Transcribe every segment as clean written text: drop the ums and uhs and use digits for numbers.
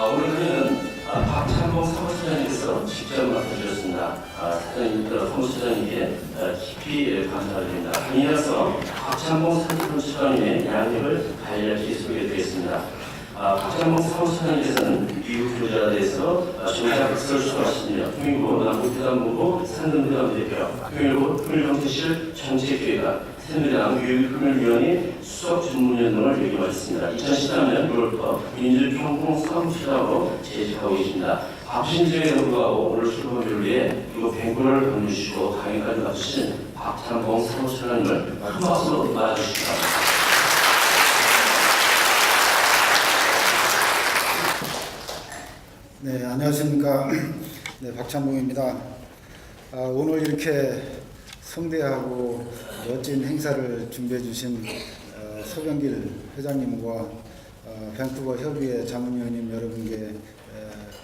오늘은 박찬봉 사무처장님께서 직접 맡아주셨습니다. 사무처장님께 깊이 감사드립니다. 이어서 박찬봉 사무처장님의 양력을 간략히 소개해드리겠습니다. 박찬봉 사무처장님께서는 미국 교자대에서 정작학사를 수료하시며 통일부 남북회담본부 상근회담 대표, 통일부 통일정치실 정책기획관, 새누리당 교육금융위원회 수석 전문위원 등을 역임하셨습니다. 2013년 6월부터 민주평통사무처장으로 재직하고 계십니다. 바쁘신 중에도 불구하고 오늘 출범을 위해 그리고 뱅구를 건네주시고 강의까지 마치신 박찬봉 사무처장님을 큰 박수로 맞아주시기 바랍니다. 네, 안녕하십니까. 네, 박찬봉입니다. 오늘 이렇게 성대하고 멋진 행사를 준비해 주신 서병길 회장님과 밴쿠버 협의회 자문위원님 여러분께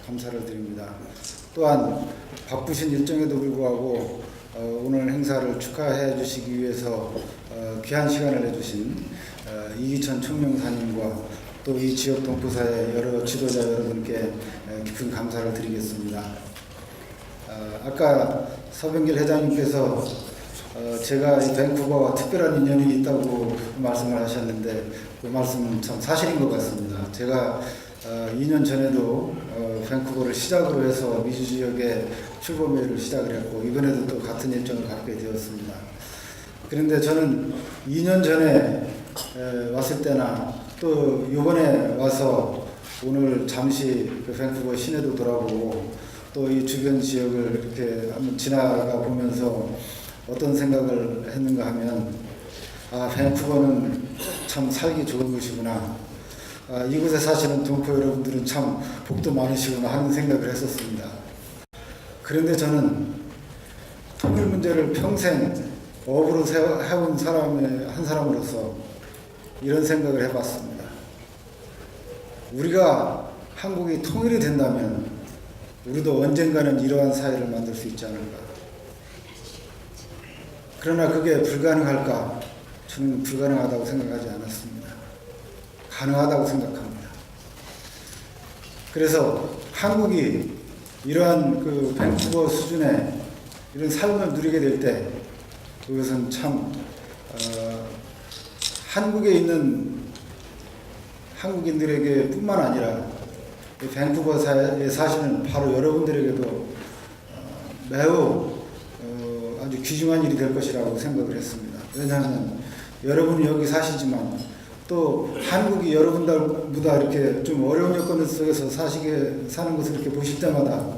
감사를 드립니다. 또한 바쁘신 일정에도 불구하고 오늘 행사를 축하해 주시기 위해서 귀한 시간을 내주신 이기천 총명사님과 또 이 지역 동포사의 여러 지도자 여러분께 깊은 감사를 드리겠습니다. 아까 서병길 회장님께서 제가 이 밴쿠버와 특별한 인연이 있다고 말씀을 하셨는데 그 말씀은 참 사실인 것 같습니다. 제가 2년 전에도 밴쿠버를 시작으로 해서 미주 지역에 출범회를 시작을 했고 이번에도 또 같은 일정을 갖게 되었습니다. 그런데 저는 2년 전에 왔을 때나 또 이번에 와서 오늘 잠시 그 밴쿠버 시내도 돌아보고 또 이 주변 지역을 이렇게 한번 지나가 보면서 어떤 생각을 했는가 하면 밴쿠버는 참 살기 좋은 곳이구나. 이곳에 사시는 동포 여러분들은 참 복도 많으시구나 하는 생각을 했었습니다. 그런데 저는 통일 문제를 평생 업으로 해온 한 사람으로서 이런 생각을 해봤습니다. 우리가 한국이 통일이 된다면 우리도 언젠가는 이러한 사회를 만들 수 있지 않을까. 그러나 그게 불가능할까? 저는 불가능하다고 생각하지 않았습니다. 가능하다고 생각합니다. 그래서 한국이 이러한 그 밴쿠버 수준의 이런 삶을 누리게 될 때 그것은 참 한국에 있는 한국인들에게 뿐만 아니라 밴쿠버에 사시는 바로 여러분들에게도 매우 아주 귀중한 일이 될 것이라고 생각을 했습니다. 왜냐하면 여러분이 여기 사시지만 또 한국이 여러분들보다 이렇게 좀 어려운 여건 속에서 사는 것을 이렇게 보실 때마다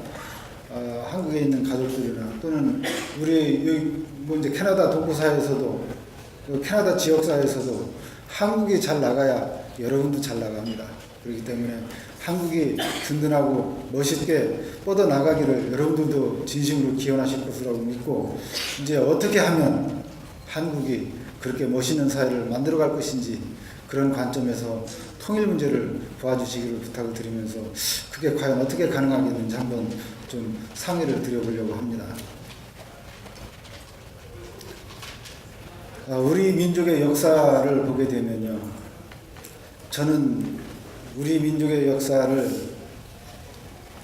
한국에 있는 가족들이나 또는 우리 여기 이제 캐나다 동포사회에서도 캐나다 지역사회에서도 한국이 잘 나가야 여러분도 잘 나갑니다. 그렇기 때문에 한국이 든든하고 멋있게 뻗어나가기를 여러분들도 진심으로 기원하실 것이라고 믿고 이제 어떻게 하면 한국이 그렇게 멋있는 사회를 만들어갈 것인지 그런 관점에서 통일 문제를 도와주시기를 부탁을 드리면서 그게 과연 어떻게 가능하겠는지 한번 좀 상의를 드려보려고 합니다. 우리 민족의 역사를 보게 되면요. 저는 우리 민족의 역사를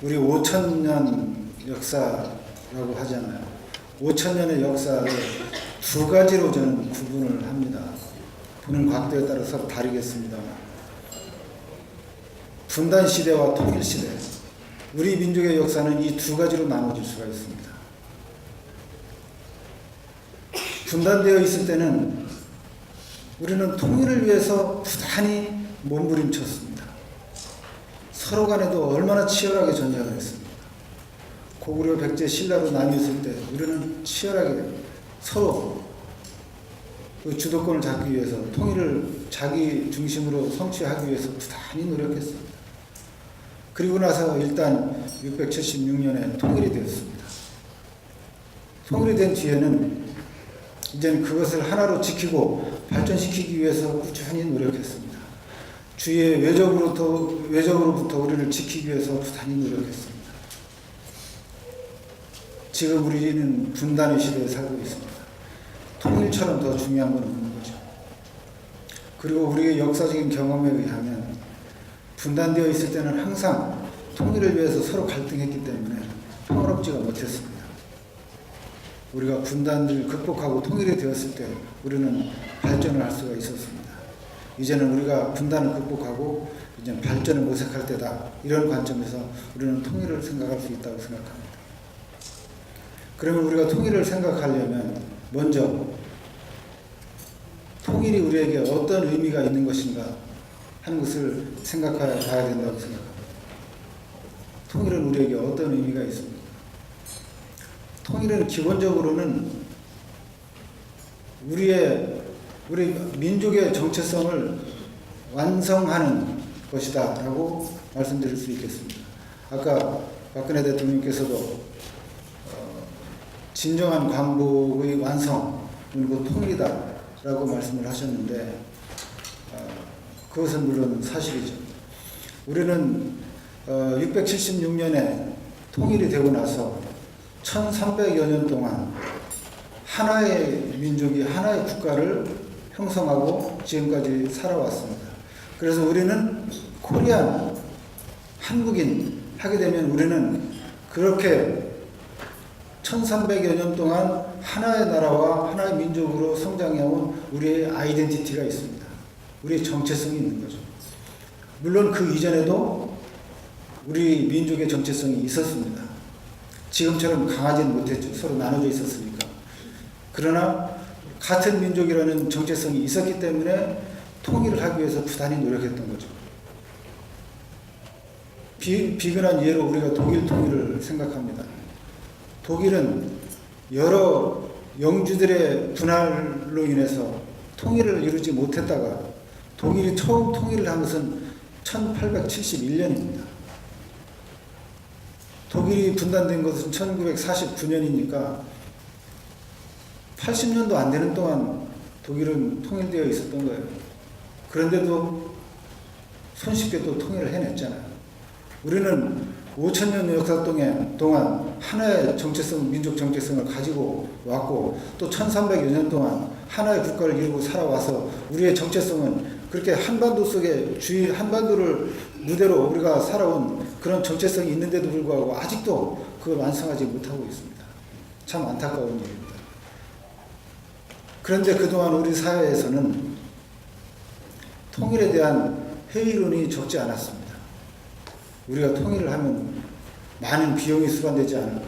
우리 5,000년 역사라고 하잖아요. 5,000년의 역사를 두 가지로 저는 구분을 합니다. 보는 각도에 따라서 다르겠습니다만. 분단시대와 통일시대. 우리 민족의 역사는 이 두 가지로 나눠질 수가 있습니다. 분단되어 있을 때는 우리는 통일을 위해서 부단히 몸부림쳤습니다. 서로 간에도 얼마나 치열하게 전쟁을 했습니다. 고구려, 백제, 신라로 나뉘었을 때 우리는 치열하게 서로 그 주도권을 잡기 위해서 통일을 자기 중심으로 성취하기 위해서 부단히 노력했습니다. 그리고 나서 일단 676년에 통일이 되었습니다. 통일이 된 뒤에는 이제는 그것을 하나로 지키고 발전시키기 위해서 꾸준히 노력했습니다. 주위의 외적으로부터 우리를 지키기 위해서 부단히 노력했습니다. 지금 우리는 분단의 시대에 살고 있습니다. 통일처럼 더 중요한 건 없는 거죠. 그리고 우리의 역사적인 경험에 의하면 분단되어 있을 때는 항상 통일을 위해서 서로 갈등했기 때문에 평화롭지가 못했습니다. 우리가 분단을 극복하고 통일이 되었을 때 우리는 발전을 할 수가 있었습니다. 이제는 우리가 분단을 극복하고 이제 발전을 모색할 때다. 이런 관점에서 우리는 통일을 생각할 수 있다고 생각합니다. 그러면 우리가 통일을 생각하려면 먼저 통일이 우리에게 어떤 의미가 있는 것인가 하는 것을 생각해 봐야 된다고 생각합니다. 통일은 우리에게 어떤 의미가 있습니까? 통일은 기본적으로는 우리 민족의 정체성을 완성하는 것이다 라고 말씀드릴 수 있겠습니다. 아까 박근혜 대통령께서도 진정한 광복의 완성은 곧 통일이다 라고 말씀을 하셨는데 그것은 물론 사실이죠. 우리는 676년에 통일이 되고 나서 1300여 년 동안 하나의 민족이 하나의 국가를 형성하고 지금까지 살아왔습니다. 그래서 우리는 코리안, 한국인 하게 되면 우리는 그렇게 1300여 년 동안 하나의 나라와 하나의 민족으로 성장해온 우리의 아이덴티티가 있습니다. 우리의 정체성이 있는 거죠. 물론 그 이전에도 우리 민족의 정체성이 있었습니다. 지금처럼 강하지는 못했죠. 서로 나눠져 있었으니까. 그러나 같은 민족이라는 정체성이 있었기 때문에 통일을 하기 위해서 부단히 노력했던 거죠. 비근한 예로 우리가 독일 통일을 생각합니다. 독일은 여러 영주들의 분할로 인해서 통일을 이루지 못했다가 독일이 처음 통일을 한 것은 1871년입니다. 독일이 분단된 것은 1949년이니까 80년도 안 되는 동안 독일은 통일되어 있었던 거예요. 그런데도 손쉽게 또 통일을 해냈잖아요. 우리는 5000년 역사 동안 하나의 정체성, 민족 정체성을 가지고 왔고 또 1300여 년 동안 하나의 국가를 이루고 살아와서 우리의 정체성은 그렇게 한반도 속에 한반도를 무대로 우리가 살아온 그런 정체성이 있는데도 불구하고 아직도 그걸 완성하지 못하고 있습니다. 참 안타까운 일입니다. 그런데 그동안 우리 사회에서는 통일에 대한 회의론이 적지 않았습니다. 우리가 통일을 하면 많은 비용이 수반되지 않을까?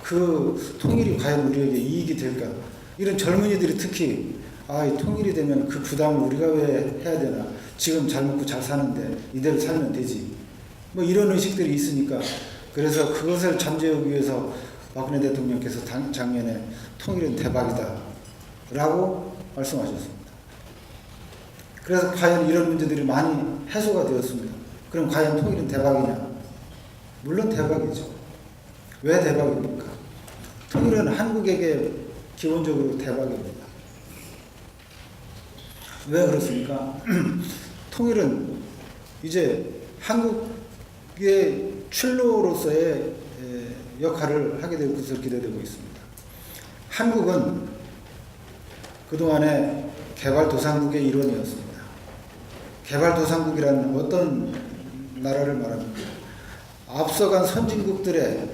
그 통일이 과연 우리에게 이익이 될까? 이런 젊은이들이 특히 이 통일이 되면 그 부담을 우리가 왜 해야 되나? 지금 잘 먹고 잘 사는데 이대로 살면 되지. 뭐 이런 의식들이 있으니까 그래서 그것을 잠재우기 위해서 박근혜 대통령께서 작년에 통일은 대박이다 라고 말씀하셨습니다. 그래서 과연 이런 문제들이 많이 해소가 되었습니다. 그럼 과연 통일은 대박이냐? 물론 대박이죠. 왜 대박입니까? 통일은 한국에게 기본적으로 대박입니다. 왜 그렇습니까? 통일은 이제 한국의 출로로서의 역할을 하게 될 것으로 기대되고 있습니다. 한국은 그동안에 개발도상국의 일원이었습니다. 개발도상국이라는 어떤 나라를 말합니까? 앞서간 선진국들의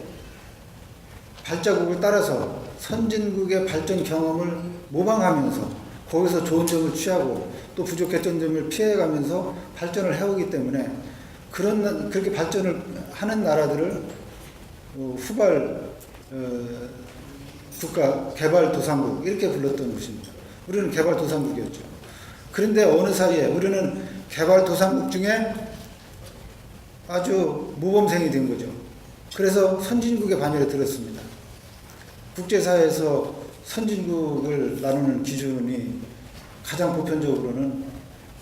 발자국을 따라서 선진국의 발전 경험을 모방하면서 거기서 좋은 점을 취하고 또 부족했던 점을 피해가면서 발전을 해오기 때문에 그렇게 발전을 하는 나라들을 후발 국가 개발도상국 이렇게 불렀던 것입니다. 우리는 개발도상국이었죠. 그런데 어느 사이에 우리는 개발도상국 중에 아주 모범생이 된 거죠. 그래서 선진국의 반열에 들었습니다. 국제사회에서 선진국을 나누는 기준이 가장 보편적으로는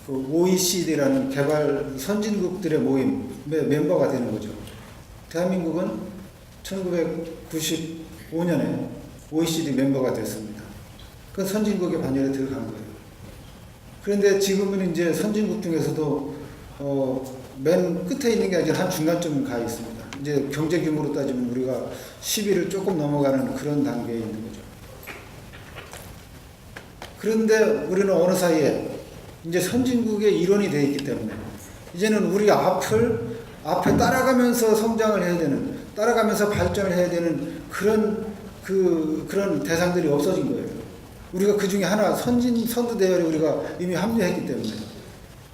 그 OECD라는 개발 선진국들의 모임의 멤버가 되는 거죠. 대한민국은 1995년에 OECD 멤버가 됐습니다. 그건 선진국의 반열에 들어간 거예요. 그런데 지금은 이제 선진국 중에서도 맨 끝에 있는 게 아니라 한 중간쯤 가 있습니다. 이제 경제 규모로 따지면 우리가 10위를 조금 넘어가는 그런 단계에 있는 거죠. 그런데 우리는 어느 사이에 이제 선진국의 일원이 되어 있기 때문에 이제는 우리 앞을 앞에 따라가면서 성장을 해야 되는, 따라가면서 발전을 해야 되는 그런 대상들이 없어진 거예요. 우리가 그 중에 하나 선두 대열에 우리가 이미 합류했기 때문에.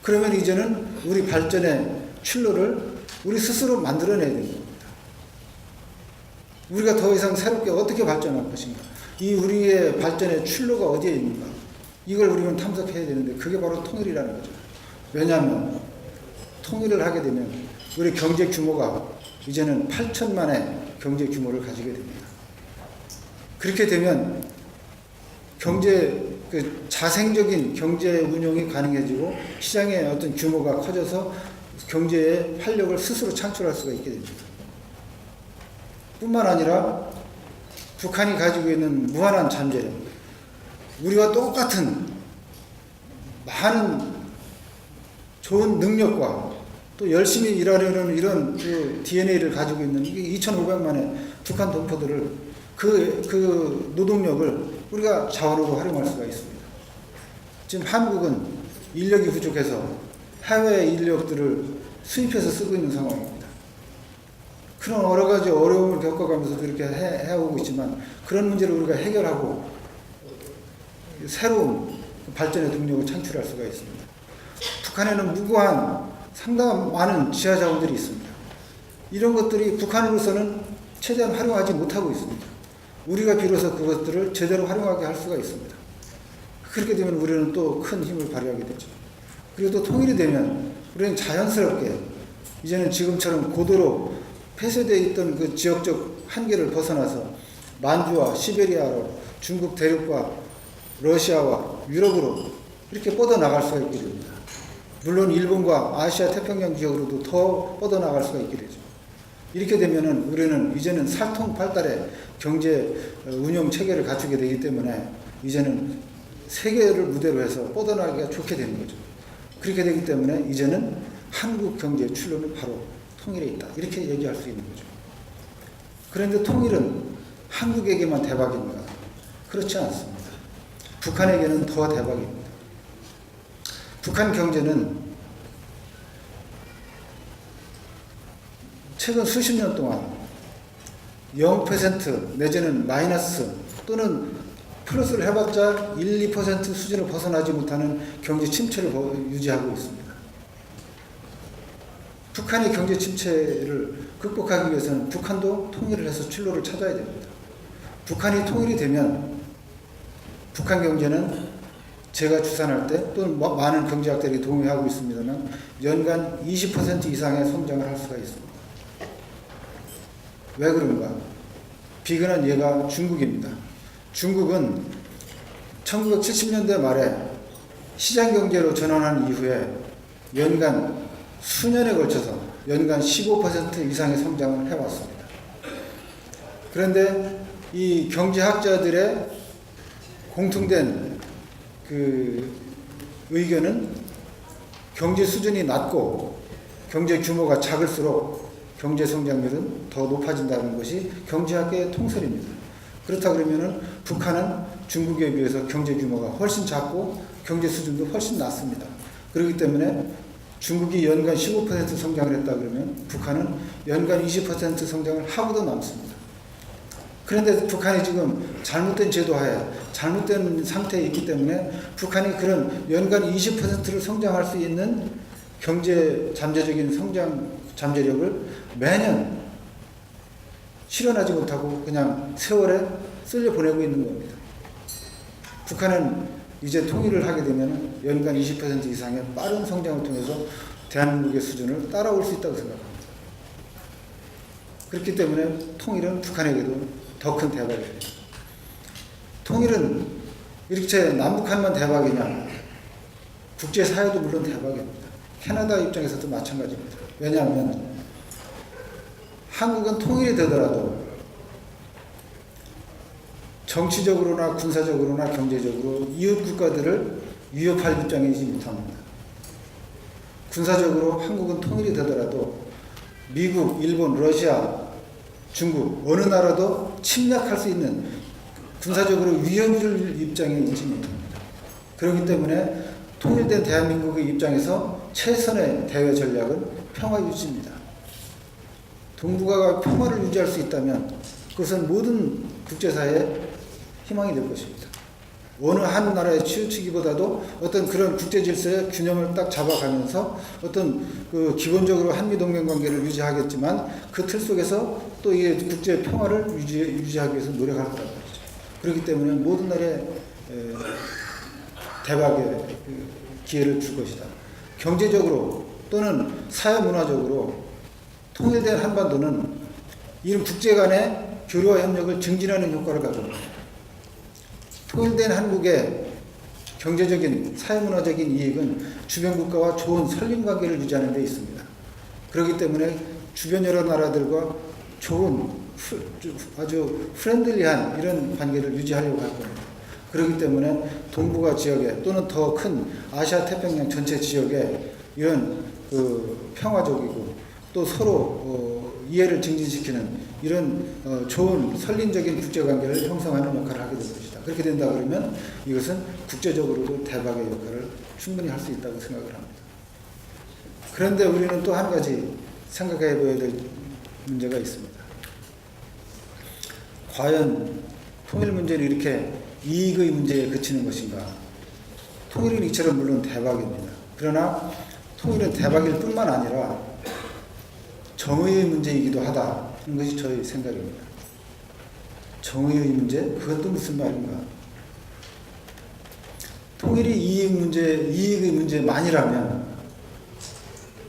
그러면 이제는 우리 발전의 출로를 우리 스스로 만들어내야 되는 겁니다. 우리가 더 이상 새롭게 어떻게 발전할 것인가? 이 우리의 발전의 출로가 어디에 있는가? 이걸 우리는 탐색해야 되는데 그게 바로 통일이라는 거죠. 왜냐하면 통일을 하게 되면 우리 경제 규모가 이제는 8천만의 경제 규모를 가지게 됩니다. 그렇게 되면 자생적인 경제 운용이 가능해지고 시장의 어떤 규모가 커져서 경제의 활력을 스스로 창출할 수가 있게 됩니다. 뿐만 아니라 북한이 가지고 있는 무한한 잠재력, 우리와 똑같은 많은 좋은 능력과 또 열심히 일하려는 이런 그 DNA를 가지고 있는 2,500만의 북한 동포들을 그 노동력을 우리가 자원으로 활용할 수가 있습니다. 지금 한국은 인력이 부족해서 해외 인력들을 수입해서 쓰고 있는 상황입니다. 그런 여러 가지 어려움을 겪어가면서 이렇게 해오고 있지만 그런 문제를 우리가 해결하고 새로운 발전의 동력을 창출할 수가 있습니다. 북한에는 무고한 상당한 많은 지하 자원들이 있습니다. 이런 것들이 북한으로서는 최대한 활용하지 못하고 있습니다. 우리가 비로소 그것들을 제대로 활용하게 할 수가 있습니다. 그렇게 되면 우리는 또 큰 힘을 발휘하게 되죠. 그리고 또 통일이 되면 우리는 자연스럽게 이제는 지금처럼 고도로 폐쇄되어 있던 그 지역적 한계를 벗어나서 만주와 시베리아로 중국 대륙과 러시아와 유럽으로 이렇게 뻗어나갈 수가 있게 됩니다. 물론 일본과 아시아 태평양 지역으로도 더 뻗어나갈 수가 있게 되죠. 이렇게 되면은 우리는 이제는 살통팔달의 경제 운영 체계를 갖추게 되기 때문에 이제는 세계를 무대로 해서 뻗어나가기가 좋게 되는 거죠. 그렇게 되기 때문에 이제는 한국 경제의 출路는 바로 통일에 있다. 이렇게 얘기할 수 있는 거죠. 그런데 통일은 한국에게만 대박입니다. 그렇지 않습니다. 북한에게는 더 대박입니다. 북한 경제는 최근 수십 년 동안 0% 내지는 마이너스 또는 플러스를 해봤자 1, 2% 수준을 벗어나지 못하는 경제 침체를 유지하고 있습니다. 북한의 경제 침체를 극복하기 위해서는 북한도 통일을 해서 출로를 찾아야 됩니다. 북한이 통일이 되면 북한 경제는 제가 추산할 때 또는 많은 경제학들이 동의하고 있습니다만 연간 20% 이상의 성장을 할 수가 있습니다. 왜 그런가? 비근한 예가 중국입니다. 중국은 1970년대 말에 시장경제로 전환한 이후에 연간 수년에 걸쳐서 연간 15% 이상의 성장을 해왔습니다. 그런데 이 경제학자들의 공통된 그 의견은 경제 수준이 낮고 경제 규모가 작을수록 경제 성장률은 더 높아진다는 것이 경제학계의 통설입니다. 그렇다 그러면은 북한은 중국에 비해서 경제 규모가 훨씬 작고 경제 수준도 훨씬 낮습니다. 그렇기 때문에 중국이 연간 15% 성장을 했다 그러면 북한은 연간 20% 성장을 하고도 남습니다. 그런데 북한이 지금 잘못된 제도하에 잘못된 상태에 있기 때문에 북한이 그런 연간 20%를 성장할 수 있는 경제 잠재적인 성장 잠재력을 매년 실현하지 못하고 그냥 세월에 쓸려 보내고 있는 겁니다. 북한은 이제 통일을 하게 되면 연간 20% 이상의 빠른 성장을 통해서 대한민국의 수준을 따라올 수 있다고 생각합니다. 그렇기 때문에 통일은 북한에게도 더 큰 대박이에요. 통일은 이렇게 남북한만 대박이냐? 국제사회도 물론 대박입니다. 캐나다 입장에서도 마찬가지입니다. 왜냐하면 한국은 통일이 되더라도 정치적으로나 군사적으로나 경제적으로 이웃 국가들을 위협할 입장이지 못합니다. 군사적으로 한국은 통일이 되더라도 미국, 일본, 러시아, 중국 어느 나라도 침략할 수 있는 군사적으로 위협을 줄 입장에 있지 못합니다. 그렇기 때문에 통일된 대한민국의 입장에서 최선의 대외 전략은 평화 유지입니다. 동북아가 평화를 유지할 수 있다면 그것은 모든 국제사회의 희망이 될 것입니다. 어느 한 나라에 치우치기보다도 어떤 그런 국제 질서의 균형을 딱 잡아가면서 어떤 그 기본적으로 한미 동맹 관계를 유지하겠지만 그 틀 속에서 또 이 국제 평화를 유지하기 위해서 노력할 거라고 하죠. 그렇기 때문에 모든 나라에 대박의 기회를 줄 것이다. 경제적으로 또는 사회 문화적으로 통일된 한반도는 이런 국제 간의 교류와 협력을 증진하는 효과를 가져옵니다. 통일된 한국의 경제적인 사회문화적인 이익은 주변 국가와 좋은 설림 관계를 유지하는 데 있습니다. 그렇기 때문에 주변 여러 나라들과 좋은 아주 프렌들리한 이런 관계를 유지하려고 할 겁니다. 그렇기 때문에 동북아 지역에 또는 더 큰 아시아 태평양 전체 지역에 이런 평화적이고 또 서로 이해를 증진시키는 이런 좋은 설린적인 국제관계를 형성하는 역할을 하게 될 것이다. 그렇게 된다 그러면 이것은 국제적으로도 대박의 역할을 충분히 할 수 있다고 생각을 합니다. 그런데 우리는 또 한 가지 생각해 봐야 될 문제가 있습니다. 과연 통일 문제는 이렇게 이익의 문제에 그치는 것인가? 통일은 이처럼 물론 대박입니다. 그러나 통일은 대박일 뿐만 아니라 정의의 문제이기도 하다는 것이 저의 생각입니다. 정의의 문제? 그것도 무슨 말인가? 통일이 이익의 문제만이라면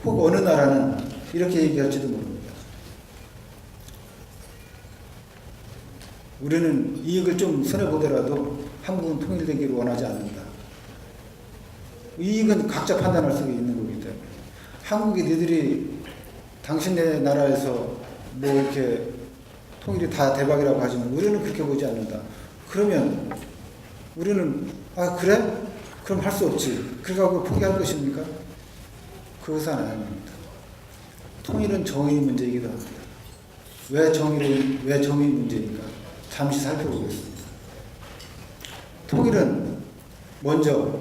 혹 어느 나라는 이렇게 얘기할지도 모릅니다. 우리는 이익을 좀 손해보더라도 한국은 통일되기를 원하지 않는다. 이익은 각자 판단할 수 있는 거기 때문에 한국이 너희들이 당신네 나라에서 뭐 이렇게 통일이 다 대박이라고 하지만 우리는 그렇게 보지 않는다. 그러면 우리는 아 그래? 그럼 할 수 없지. 그렇게 하고 포기할 것입니까? 그것은 아닙니다. 통일은 정의 문제이기도 합니다. 왜 정의 문제인가? 잠시 살펴보겠습니다. 통일은 먼저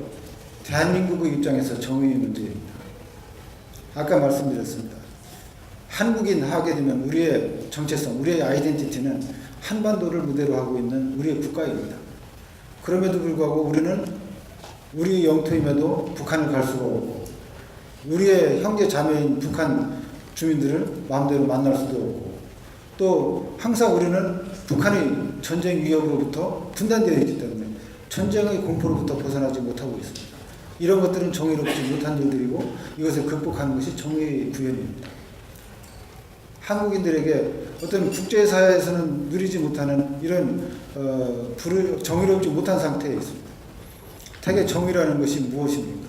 대한민국의 입장에서 정의의 문제입니다. 아까 말씀드렸습니다. 한국인 하게 되면 우리의 정체성, 우리의 아이덴티티는 한반도를 무대로 하고 있는 우리의 국가입니다. 그럼에도 불구하고 우리는 우리 영토임에도 북한을 갈 수가 없고 우리의 형제 자매인 북한 주민들을 마음대로 만날 수도 없고 또 항상 우리는 북한의 전쟁 위협으로부터 분단되어 있기 때문에 전쟁의 공포로부터 벗어나지 못하고 있습니다. 이런 것들은 정의롭지 못한 일들이고 이것을 극복하는 것이 정의의 구현입니다. 한국인들에게 어떤 국제사회에서는 누리지 못하는 이런 정의롭지 못한 상태에 있습니다. 대개 정의라는 것이 무엇입니까?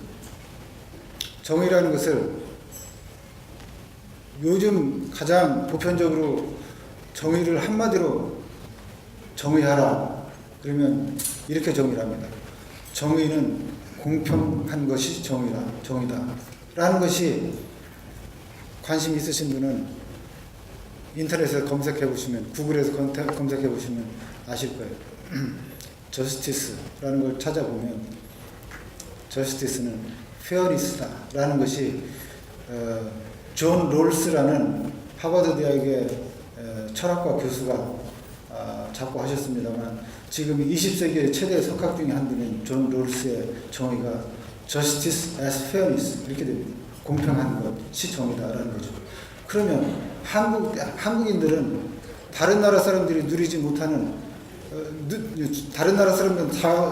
정의라는 것을 요즘 가장 보편적으로 정의를 한마디로 정의하라. 그러면 이렇게 정의를 합니다. 정의는 공평한 것이 정의다. 라는 것이 관심 있으신 분은 인터넷에서 검색해 보시면, 구글에서 검색해 보시면 아실 거예요. 저스티스라는 걸 찾아보면 저스티스는 페어리스다라는 것이 존 롤스라는 하버드 대학의 철학과 교수가 자꾸 하셨습니다만 지금 20세기의 최대 석학 중에 한 분인 존 롤스의 정의가 Justice as Fairness 이렇게 됩니다. 공평한 것이 정의다라는 거죠. 그러면 한국인들은 다른 나라 사람들이 누리지 못하는 다른 나라 사람들은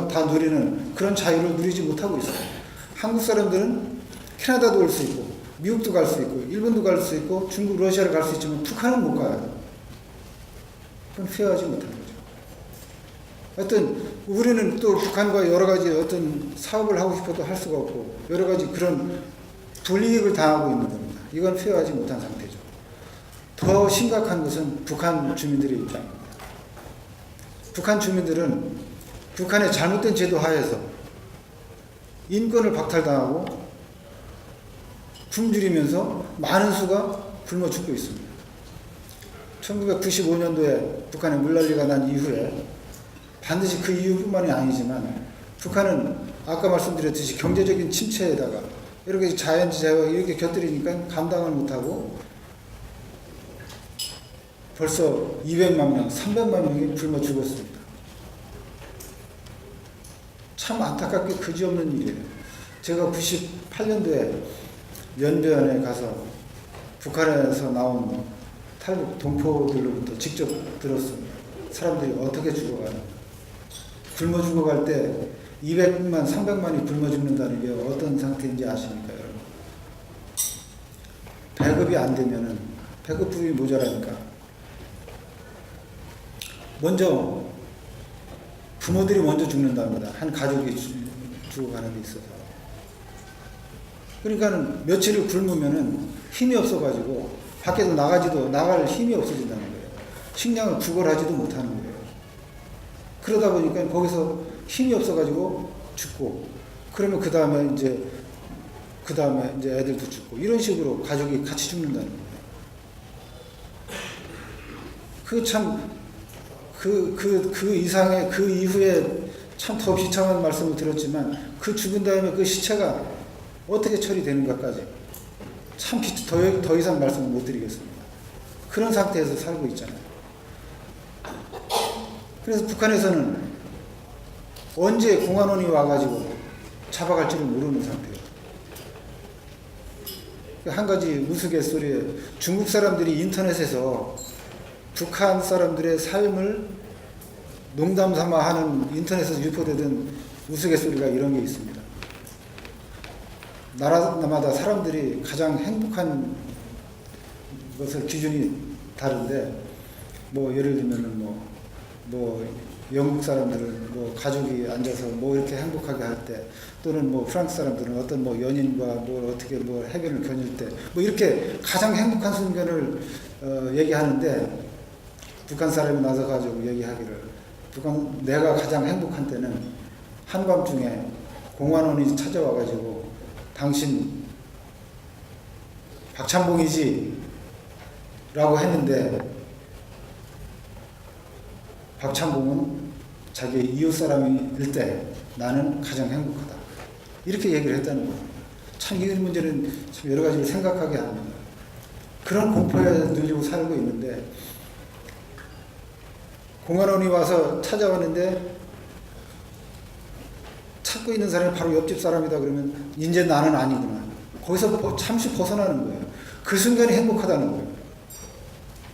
다 누리는 그런 자유를 누리지 못하고 있어요. 한국 사람들은 캐나다도 올 수 있고 미국도 갈 수 있고 일본도 갈 수 있고 중국, 러시아를 갈 수 있지만 북한은 못 가요. 그건 페어하지 못하는 거죠. 하여튼 우리는 또 북한과 여러 가지 어떤 사업을 하고 싶어도 할 수가 없고 여러 가지 그런 불이익을 당하고 있는 겁니다. 이건 페어하지 못한 상태죠. 더 심각한 것은 북한 주민들의 입장입니다. 북한 주민들은 북한의 잘못된 제도 하에서 인권을 박탈당하고 굶주리면서 많은 수가 굶어 죽고 있습니다. 1995년도에 북한에 물난리가 난 이후에 반드시 그 이유뿐만이 아니지만 북한은 아까 말씀드렸듯이 경제적인 침체에다가 이렇게 자연재해와 이렇게 곁들이니까 감당을 못하고 벌써 200만 명, 300만 명이 굶어 죽었습니다. 참 안타깝게 그지없는 일이에요. 제가 98년도에 연변에 가서 북한에서 나온 탈북 동포들로부터 직접 들었습니다. 사람들이 어떻게 죽어가는, 굶어 죽어갈 때 200만, 300만이 굶어 죽는다는 게 어떤 상태인지 아십니까, 여러분? 배급이 안 되면은, 배급품이 모자라니까. 먼저, 부모들이 먼저 죽는답니다. 한 가족이 죽어가는 데 있어서. 그러니까는 며칠을 굶으면은 힘이 없어가지고, 밖에서 나갈 힘이 없어진다는 거예요. 식량을 구걸하지도 못하는 거예요. 그러다 보니까 거기서 힘이 없어가지고 죽고, 그러면 그 다음에 이제 애들도 죽고, 이런 식으로 가족이 같이 죽는다는 거예요. 그 이상의, 그 이후에 참 더 비참한 말씀을 들었지만, 그 죽은 다음에 그 시체가 어떻게 처리되는 것까지 참 더 이상 말씀을 못 드리겠습니다. 그런 상태에서 살고 있잖아요. 그래서 북한에서는 언제 공안원이 와가지고 잡아갈지를 모르는 상태예요. 한 가지 우스갯소리에, 중국 사람들이 인터넷에서 북한 사람들의 삶을 농담 삼아 하는, 인터넷에서 유포되던 우스갯소리가 이런 게 있습니다. 나라마다 사람들이 가장 행복한 것을 기준이 다른데, 뭐 예를 들면은 영국 사람들은 가족이 앉아서 이렇게 행복하게 할 때, 또는 프랑스 사람들은 어떤 연인과 어떻게 해변을 거닐 때, 이렇게 가장 행복한 순간을 얘기하는데, 북한 사람이 나서 가지고 얘기하기를, 내가 가장 행복한 때는 한밤중에 공안원이 찾아와 가지고, 당신 박찬봉이지? 라고 했는데, 박찬봉은 자기 이웃 사람일 때 나는 가장 행복하다, 이렇게 얘기를 했다는 거예요. 참 이 문제는 참 여러 가지를 생각하게 합니다. 그런 공포에 눌리고 살고 있는데, 공안원이 와서 찾아왔는데 찾고 있는 사람이 바로 옆집 사람이다 그러면 이제 나는 아니구나, 거기서 잠시 벗어나는 거예요. 그 순간이 행복하다는 거예요.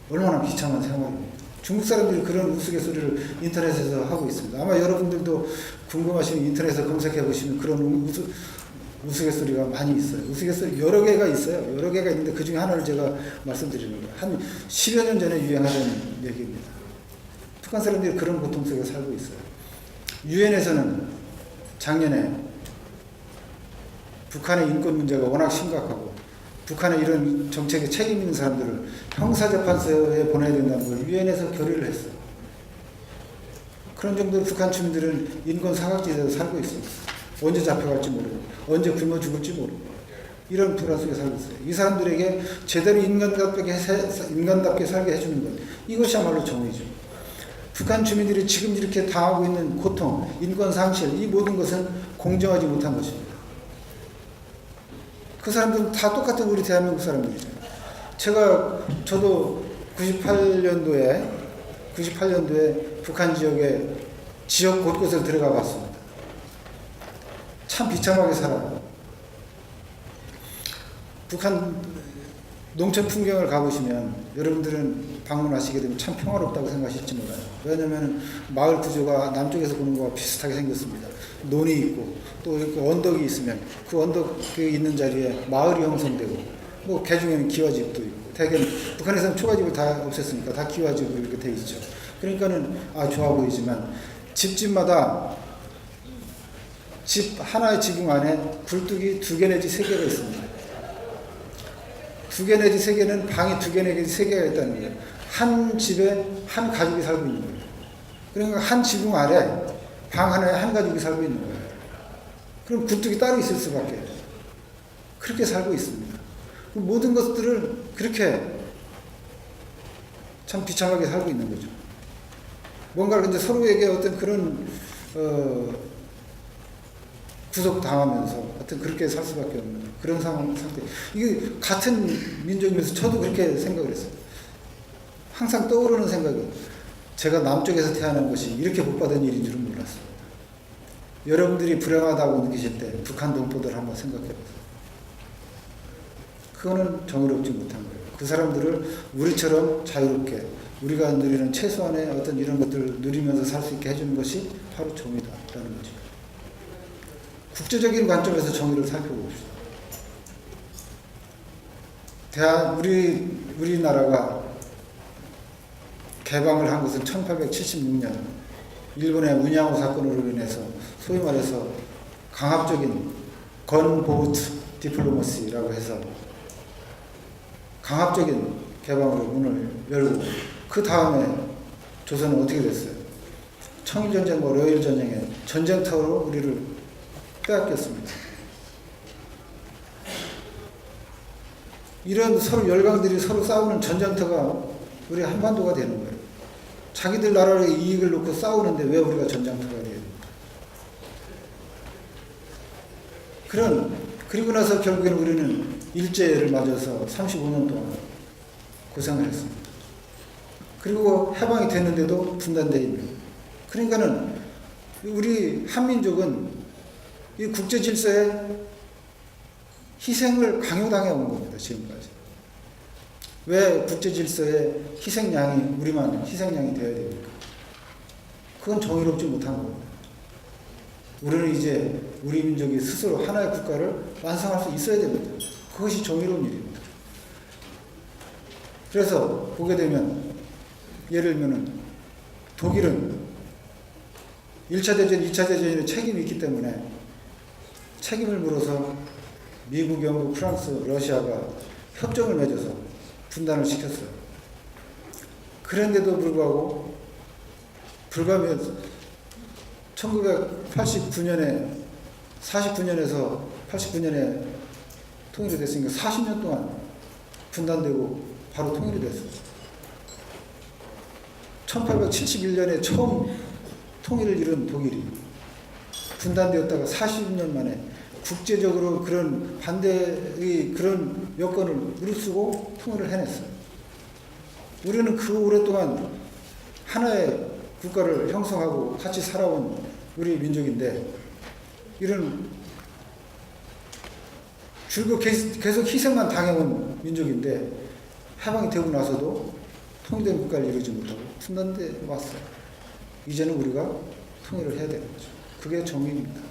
얼마나 비참한 생활입니까? 중국 사람들이 그런 우스갯소리를 인터넷에서 하고 있습니다. 아마 여러분들도 궁금하시면 인터넷에서 검색해 보시면 그런 우스갯소리가 많이 있어요. 우스갯소리 여러 개가 있어요. 여러 개가 있는데 그 중에 하나를 제가 말씀드리는 거예요. 한 10여 년 전에 유행하던 얘기입니다. 북한 사람들이 그런 고통 속에 살고 있어요. 유엔에서는 작년에 북한의 인권 문제가 워낙 심각하고, 북한의 이런 정책에 책임 있는 사람들을 형사재판소에 보내야 된다는 걸 유엔에서 결의를 했어요. 그런 정도로 북한 주민들은 인권 사각지대에서 살고 있습니다. 언제 잡혀갈지 모르고, 언제 굶어 죽을지 모르고, 이런 불안 속에 살고 있어요. 이 사람들에게 제대로 인간답게 살게 해주는 것, 이것이야말로 정의죠. 북한 주민들이 지금 이렇게 당하고 있는 고통, 인권 상실, 이 모든 것은 공정하지 못한 것입니다. 그 사람들은 다 똑같은 우리 대한민국 사람들이죠. 저도 98년도에 북한 지역 곳곳에 들어가 봤습니다. 참 비참하게 살아요. 북한 농촌 풍경을 가보시면 여러분들은 방문하시게 되면 참 평화롭다고 생각하실지 몰라요. 왜냐하면 마을 구조가 남쪽에서 보는 것과 비슷하게 생겼습니다. 논이 있고, 또 이렇게 언덕이 있으면 그 언덕이 있는 자리에 마을이 형성되고, 개중에는 기와집도 있고, 대개는 북한에서는 초가집을 다 없앴으니까 다 기와집으로 이렇게 돼 있죠. 그러니까는 좋아 보이지만 집집마다 집 하나의 지붕 안에 굴뚝이 2개 내지 3개가 있습니다. 2개 내지 3개는 방이 2개 내지 3개가 있다는 거예요. 한 집에 한 가족이 살고 있는 거예요. 그러니까 한 지붕 아래 방 하나에 한 가족이 살고 있는 거예요. 그럼 굴뚝이 따로 있을 수밖에. 그렇게 살고 있습니다. 모든 것들을 그렇게 참 비참하게 살고 있는 거죠. 뭔가 근데 서로에게 어떤 그런 구속당하면서 하여튼 그렇게 살 수밖에 없는 그런 상태. 이게 같은 민족이면서 저도 그렇게 생각을 했어요. 항상 떠오르는 생각이 제가 남쪽에서 태어난 것이 이렇게 복받은 일인 줄은 몰랐습니다. 여러분들이 불행하다고 느끼실 때 북한 동포들 한번 생각해 보세요. 그거는 정의롭지 못한 거예요. 그 사람들을 우리처럼 자유롭게 우리가 누리는 최소한의 어떤 이런 것들을 누리면서 살 수 있게 해주는 것이 바로 정의다라는 거죠. 국제적인 관점에서 정의를 살펴봅시다. 우리나라가 개방을 한 것은 1876년 일본의 운양호 사건으로 인해서 소위 말해서 강압적인 건보트 디플로머시라고 해서 강압적인 개방으로 문을 열고 그 다음에 조선은 어떻게 됐어요? 청일전쟁과 러일전쟁에 전쟁터로 우리를 빼앗겼습니다. 이런 서로 열강들이 서로 싸우는 전쟁터가 우리 한반도가 되는 거예요. 자기들 나라의 이익을 놓고 싸우는데 왜 우리가 전쟁터가 돼요? 그리고 나서 결국에는 우리는 일제를 맞아서 35년 동안 고생을 했습니다. 그리고 해방이 됐는데도 분단되어 있는. 그러니까는 우리 한민족은 이 국제 질서에 희생을 강요당해 온 겁니다. 지금까지. 왜 국제 질서에 희생양이 우리만 희생양이 되어야 됩니까? 그건 정의롭지 못한 겁니다. 우리는 이제 우리 민족이 스스로 하나의 국가를 완성할 수 있어야 됩니다. 그것이 정의로운 일입니다. 그래서 보게 되면 예를 들면 독일은 1차 대전, 2차 대전에 책임이 있기 때문에 책임을 물어서 미국, 영국, 프랑스, 러시아가 협정을 맺어서 분단을 시켰어요. 그런데도 불구하고 불과 1989년에 49년에서 89년에 통일이 됐으니까 40년 동안 분단되고 바로 통일이 됐어요. 1871년에 처음 통일을 이룬 독일이 분단되었다가 40년 만에 국제적으로 그런 반대의 그런 여건을 무릅쓰고 통일을 해냈어요. 우리는 그 오랫동안 하나의 국가를 형성하고 같이 살아온 우리 민족인데 이런 줄곧 계속 희생만 당해온 민족인데 해방이 되고 나서도 통일된 국가를 이루지 못하고 분단돼 왔어요. 이제는 우리가 통일을 해야 되는 거죠. 그게 정의입니다.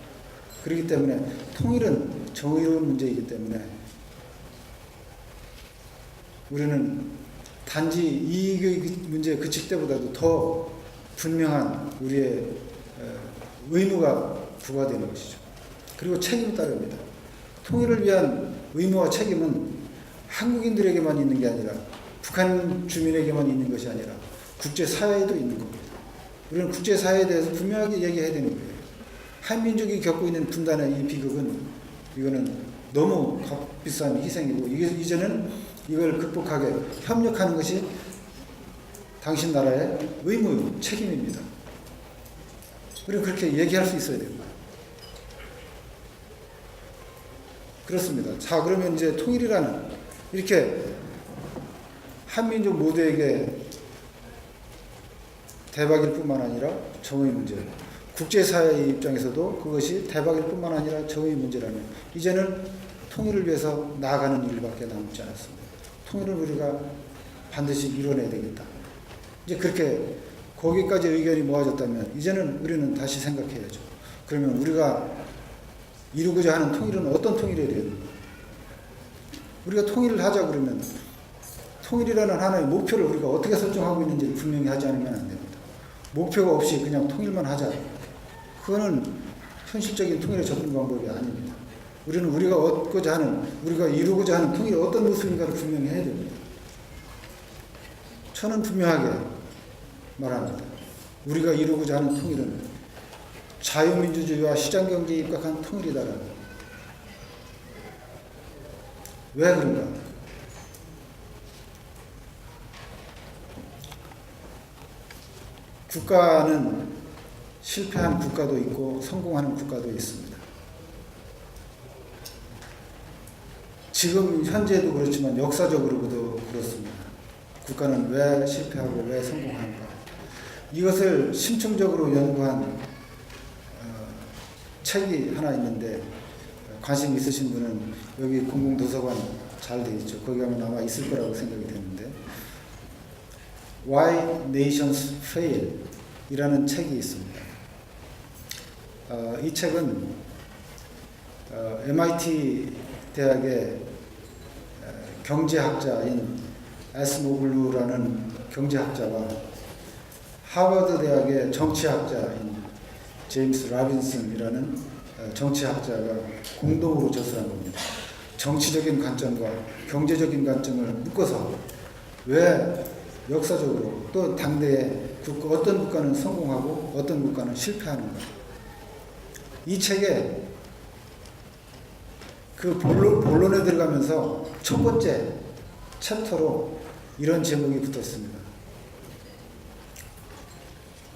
그렇기 때문에 통일은 정의로운 문제이기 때문에 우리는 단지 이익의 문제에 그칠 때보다도 더 분명한 우리의 의무가 부과되는 것이죠. 그리고 책임이 따릅니다. 통일을 위한 의무와 책임은 한국인들에게만 있는 게 아니라 북한 주민에게만 있는 것이 아니라 국제사회에도 있는 겁니다. 우리는 국제사회에 대해서 분명하게 얘기해야 되는 거예요. 한민족이 겪고 있는 분단의 이 비극은 이거는 너무 값비싼 희생이고 이제는 이걸 극복하게 협력하는 것이 당신 나라의 의무, 책임입니다. 우리는 그렇게 얘기할 수 있어야 됩니다. 그렇습니다. 자, 그러면 이제 통일이라는 이렇게 한민족 모두에게 대박일 뿐만 아니라 정의 문제, 국제사회의 입장에서도 그것이 대박일 뿐만 아니라 정의 문제라면 이제는 통일을 위해서 나아가는 일밖에 남지 않았습니다. 통일은 우리가 반드시 이뤄내야 되겠다. 이제 그렇게 거기까지 의견이 모아졌다면 이제는 우리는 다시 생각해야죠. 그러면 우리가 이루고자 하는 통일은 어떤 통일이어야 됩니까? 우리가 통일을 하자 그러면 통일이라는 하나의 목표를 우리가 어떻게 설정하고 있는지 분명히 하지 않으면 안 됩니다. 목표가 없이 그냥 통일만 하자. 그거는 현실적인 통일의 접근 방법이 아닙니다. 우리는 우리가 얻고자 하는, 우리가 이루고자 하는 통일이 어떤 모습인가를 분명히 해야 됩니다. 저는 분명하게 말합니다. 우리가 이루고자 하는 통일은 자유민주주의와 시장경제에 입각한 통일이다라는. 왜 그런가? 국가는 실패한 국가도 있고 성공하는 국가도 있습니다. 지금 현재도 그렇지만 역사적으로도 그렇습니다. 국가는 왜 실패하고 왜 성공하는가. 이것을 심층적으로 연구한 책이 하나 있는데 관심 있으신 분은 여기 공공도서관 잘 돼 있죠. 거기 가면 아마 있을 거라고 생각이 되는데 Why Nations Fail 이라는 책이 있습니다. 이 책은 MIT 대학의 경제학자인 에스모글루라는 경제학자와 하버드 대학의 정치학자인 제임스 라빈슨이라는 정치학자가 공동으로 저술한 겁니다. 정치적인 관점과 경제적인 관점을 묶어서 왜 역사적으로 또 당대에 어떤 국가는 성공하고 어떤 국가는 실패하는가. 이 책에 그 본론에 들어가면서 첫 번째 챕터로 이런 제목이 붙었습니다.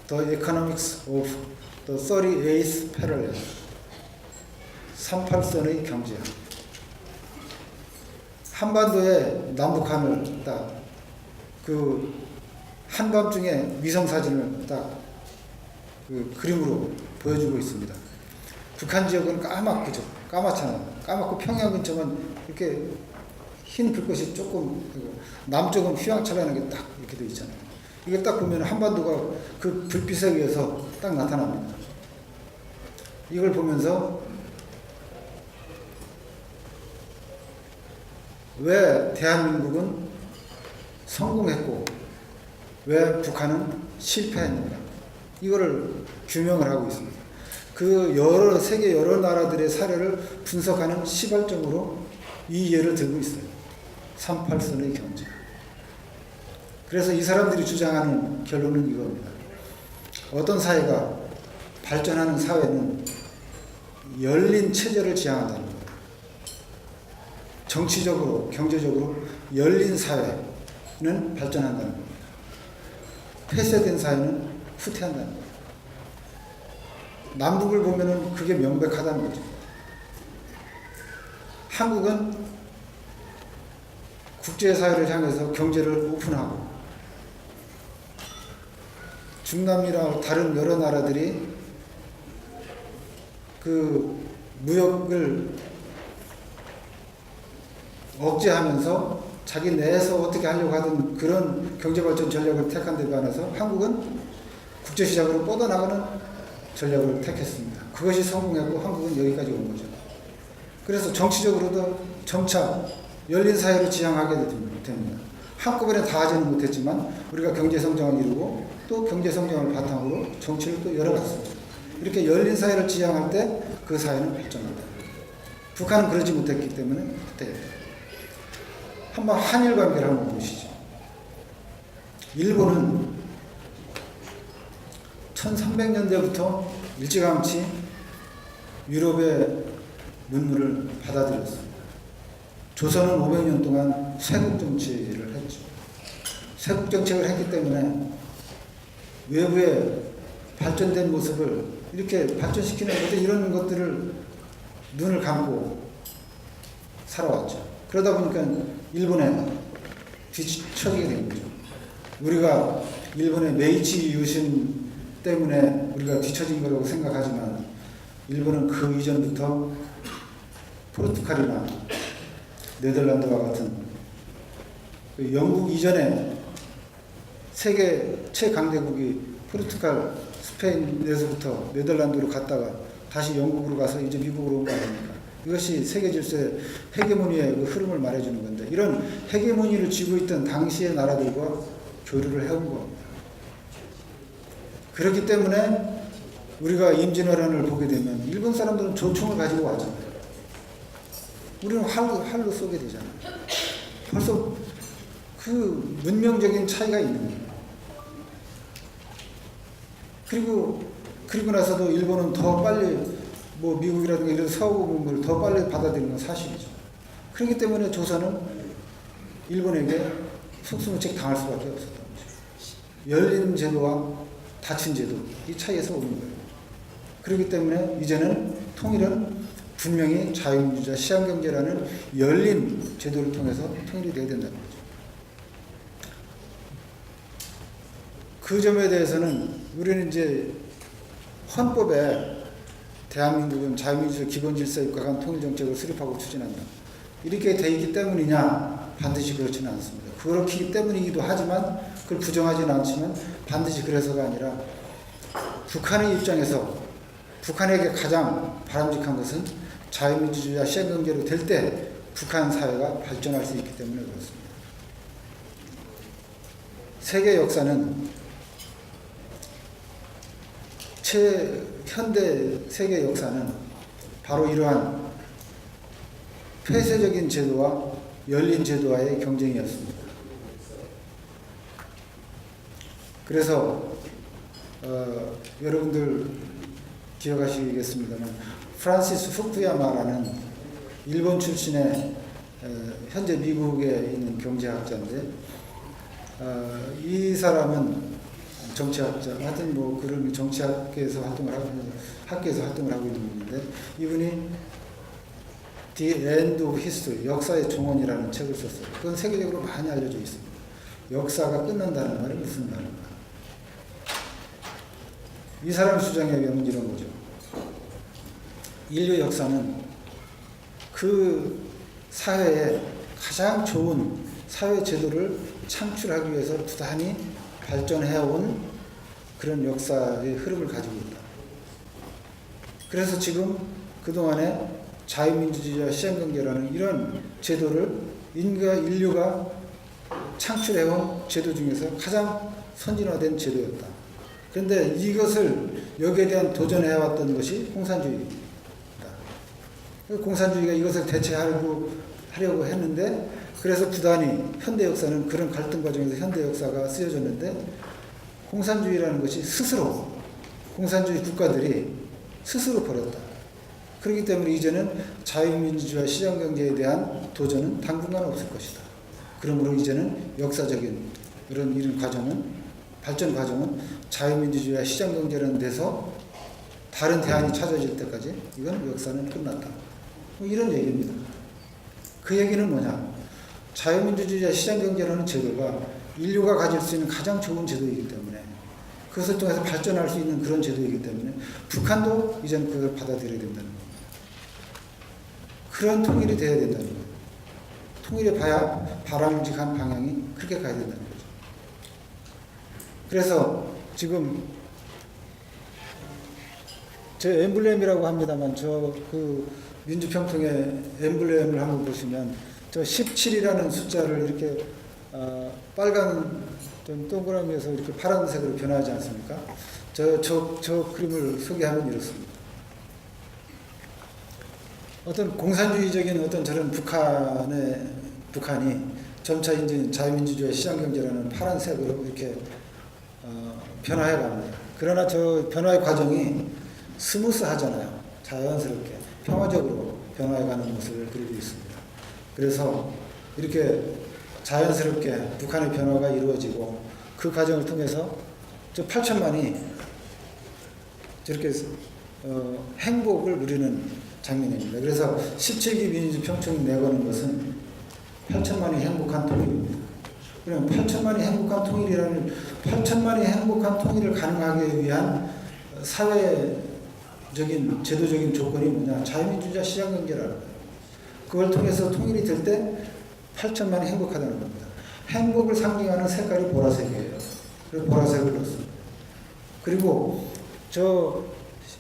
The Economics of the 38th Parallel 38선의 경제학. 한반도의 남북한을 딱 그 한밤중에 위성사진을 딱 그 그림으로 보여주고 있습니다. 북한 지역은 까맣죠. 까맣잖아요. 까맣고 평양 근처는 이렇게 흰 불꽃이 조금, 남쪽은 휘황찬란하게 딱 이렇게 되어 있잖아요. 이걸 딱 보면 한반도가 그 불빛에 의해서 딱 나타납니다. 이걸 보면서 왜 대한민국은 성공했고 왜 북한은 실패했는가, 이거를 규명을 하고 있습니다. 그 세계 여러 나라들의 사례를 분석하는 시발점으로 이 예를 들고 있어요. 38선의 경제. 그래서 이 사람들이 주장하는 결론은 이겁니다. 어떤 사회가 발전하는 사회는 열린 체제를 지향한다는 거예요. 정치적으로, 경제적으로 열린 사회는 발전한다는 겁니다. 폐쇄된 사회는 후퇴한다는 거예요. 남북을 보면은 그게 명백하다는 거죠. 한국은 국제사회를 향해서 경제를 오픈하고, 중남미나 다른 여러 나라들이 그 무역을 억제하면서 자기 내에서 어떻게 하려고 하던 그런 경제발전 전략을 택한 데 반해서 한국은 국제시장으로 뻗어나가는 전략을 택했습니다. 그것이 성공했고 한국은 여기까지 온 거죠. 그래서 정치적으로도 점차 열린 사회를 지향하게 됩니다. 한꺼번에 다 하지는 못했지만 우리가 경제성장을 이루고 또 경제성장을 바탕으로 정치를 또 열어갔습니다. 이렇게 열린 사회를 지향할 때 그 사회는 발전한다. 북한은 그러지 못했기 때문에 후퇴했다. 한번 한일 관계를 한번 보시죠. 일본은 1300년대부터 일찌감치 유럽의 문물을 받아들였습니다. 조선은 500년 동안 세국 정치를 했죠. 세국 정책을 했기 때문에 외부의 발전된 모습을 이렇게 발전시키는 것들, 이런 것들을 눈을 감고 살아왔죠. 그러다 보니까 일본에 뒤처지게 된 거죠. 우리가 일본의 메이치 유신 때문에 우리가 뒤처진 거라고 생각하지만 일본은 그 이전부터 포르투갈이나 네덜란드와 같은 영국 이전에 세계 최강대국이 포르투갈, 스페인에서부터 네덜란드로 갔다가 다시 영국으로 가서 이제 미국으로 온 거 아닙니까? 이것이 세계 질서의 헤게모니의 그 흐름을 말해주는 건데, 이런 헤게모니를 쥐고 있던 당시의 나라들과 교류를 해온 겁니다. 그렇기 때문에 우리가 임진왜란을 보게 되면 일본 사람들은 조총을 가지고 왔잖아요. 우리는 활로 쏘게 되잖아요. 벌써 그 문명적인 차이가 있는 거예요. 그리고 나서도 일본은 더 빨리 뭐 미국이라든가 이런 서구문물을 더 빨리 받아들이는 건 사실이죠. 그렇기 때문에 조선은 일본에게 속수무책 당할 수밖에 없었던 거죠. 열린 제도와 닫힌 제도, 이 차이에서 오는 거예요. 그렇기 때문에 이제는 통일은 분명히 자유민주주의, 시장경제라는 열린 제도를 통해서 통일이 돼야 된다는 거죠. 그 점에 대해서는 우리는 이제 헌법에 대한민국은 자유민주적 기본질서에 입각한 통일정책을 수립하고 추진한다, 이렇게 돼 있기 때문이냐? 반드시 그렇지는 않습니다. 그렇기 때문이기도 하지만 그걸 부정하지는 않지만 반드시 그래서가 아니라 북한의 입장에서 북한에게 가장 바람직한 것은 자유민주주의와 시행경제로 될 때 북한 사회가 발전할 수 있기 때문에 그렇습니다. 세계 역사는 현대 세계 역사는 바로 이러한 폐쇄적인 제도와 열린 제도와의 경쟁이었습니다. 그래서 여러분들 기억하시겠습니다만 프란시스 후쿠야마라는 일본 출신의 현재 미국에 있는 경제학자인데, 이 사람은 정치학자, 하여튼 뭐 그런 정치학계에서 활동을 하고 있는, 학계에서 활동을 하고 있는 분인데, 이분이 The End of History, 역사의 종언이라는 책을 썼어요. 그건 세계적으로 많이 알려져 있습니다. 역사가 끝난다는 말이 무슨 말인가? 이 사람 주장에 의하면 이런 거죠. 인류 역사는 그 사회에 가장 좋은 사회 제도를 창출하기 위해서 부단히 발전해온 그런 역사의 흐름을 가지고 있다. 그래서 지금 그동안에 자유민주주의와 시장경제라는 이런 제도를 인류가 창출해온 제도 중에서 가장 선진화된 제도였다. 그런데 이것을 여기에 대한 도전해왔던 것이 공산주의다. 공산주의가 이것을 대체하려고 했는데, 그래서 부단히 현대 역사는 그런 갈등 과정에서 현대 역사가 쓰여졌는데, 공산주의라는 것이 스스로, 공산주의 국가들이 스스로 버렸다. 그렇기 때문에 이제는 자유민주주의와 시장경제에 대한 도전은 당분간 없을 것이다. 그러므로 이제는 역사적인 이런 과정은, 발전 과정은 자유민주주의와 시장경제라는 데서 다른 대안이 찾아질 때까지 이건 역사는 끝났다. 이런 얘기입니다. 그 얘기는 뭐냐? 자유민주주의와 시장경제라는 제도가 인류가 가질 수 있는 가장 좋은 제도이기 때문에, 그것을 통해서 발전할 수 있는 그런 제도이기 때문에 북한도 이제는 그걸 받아들여야 된다는 겁니다. 그런 통일이 돼야 된다는 거예요. 통일해 봐야 바람직한 방향이 그렇게 가야 된다는 거죠. 그래서 지금 제 엠블렘이라고 합니다만, 저 그 민주평통의 엠블렘을 한번 보시면 저 17이라는 숫자를 이렇게 빨간 좀 동그라미에서 이렇게 파란색으로 변하지 않습니까? 저 그림을 소개하면 이렇습니다. 어떤 공산주의적인 어떤 저런 북한이 점차 이제 자유민주주의 시장경제라는 파란색으로 이렇게 변화해 갑니다. 그러나 저 변화의 과정이 스무스하잖아요. 자연스럽게 평화적으로 변화해가는 모습을 그리고 있습니다. 그래서 이렇게 자연스럽게 북한의 변화가 이루어지고, 그 과정을 통해서 저 8천만이 저렇게 행복을 누리는 장면입니다. 그래서 17기 민주평통이 내거는 것은 8천만이 행복한 통일입니다. 그럼 8천만이 행복한 통일이라는, 8천만이 행복한 통일을 가능하기 위한 사회적인 제도적인 조건이 뭐냐? 자유민주주의와 시장경제라는 거예요. 그걸 통해서 통일이 될 때 8천만이 행복하다는 겁니다. 행복을 상징하는 색깔이 보라색이에요. 그래서 보라색을 넣었습니다. 그리고 저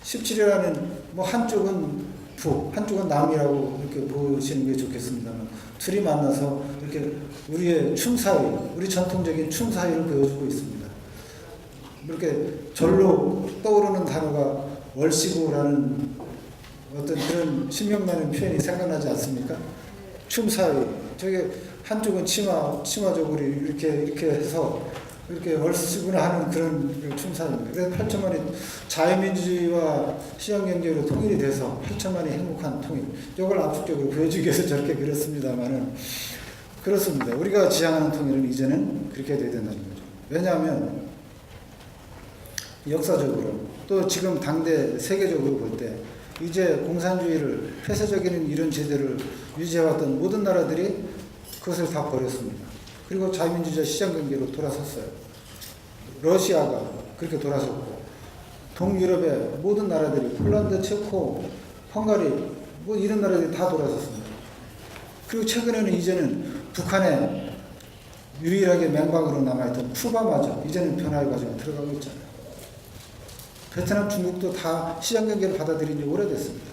17이라는 뭐 한쪽은 북, 한쪽은 남이라고 이렇게 보시는 게 좋겠습니다만, 둘이 만나서 이렇게 우리의 춤사위, 우리 전통적인 춤사위를 보여주고 있습니다. 이렇게 절로 떠오르는 단어가 월시구라는 어떤 그런 신명나는 표현이 생각나지 않습니까? 춤사위. 저게 한쪽은 치마적으로 이렇게 해서 이렇게 월시구나 하는 그런 춤사위입니다. 그래서 8천만이 자유민주주의와 시장경제로 통일이 돼서 8천만이 행복한 통일. 이걸 압축적으로 보여주기 위해서 저렇게 그렸습니다만은, 그렇습니다. 우리가 지향하는 통일은 이제는 그렇게 돼야 된다는 거죠. 왜냐하면 역사적으로 또 지금 당대 세계적으로 볼 때 이제 공산주의를, 폐쇄적인 이런 제도를 유지해왔던 모든 나라들이 그것을 다 버렸습니다. 그리고 자유민주주의 시장경제로 돌아섰어요. 러시아가 그렇게 돌아섰고 동유럽의 모든 나라들이 폴란드, 체코, 헝가리 뭐 이런 나라들이 다 돌아섰습니다. 그리고 최근에는 이제는 북한에 유일하게 맹방으로 남아있던 쿠바마저 이제는 변화의 과정에 들어가고 있잖아요. 베트남, 중국도 다 시장 경제를 받아들인 지 오래됐습니다.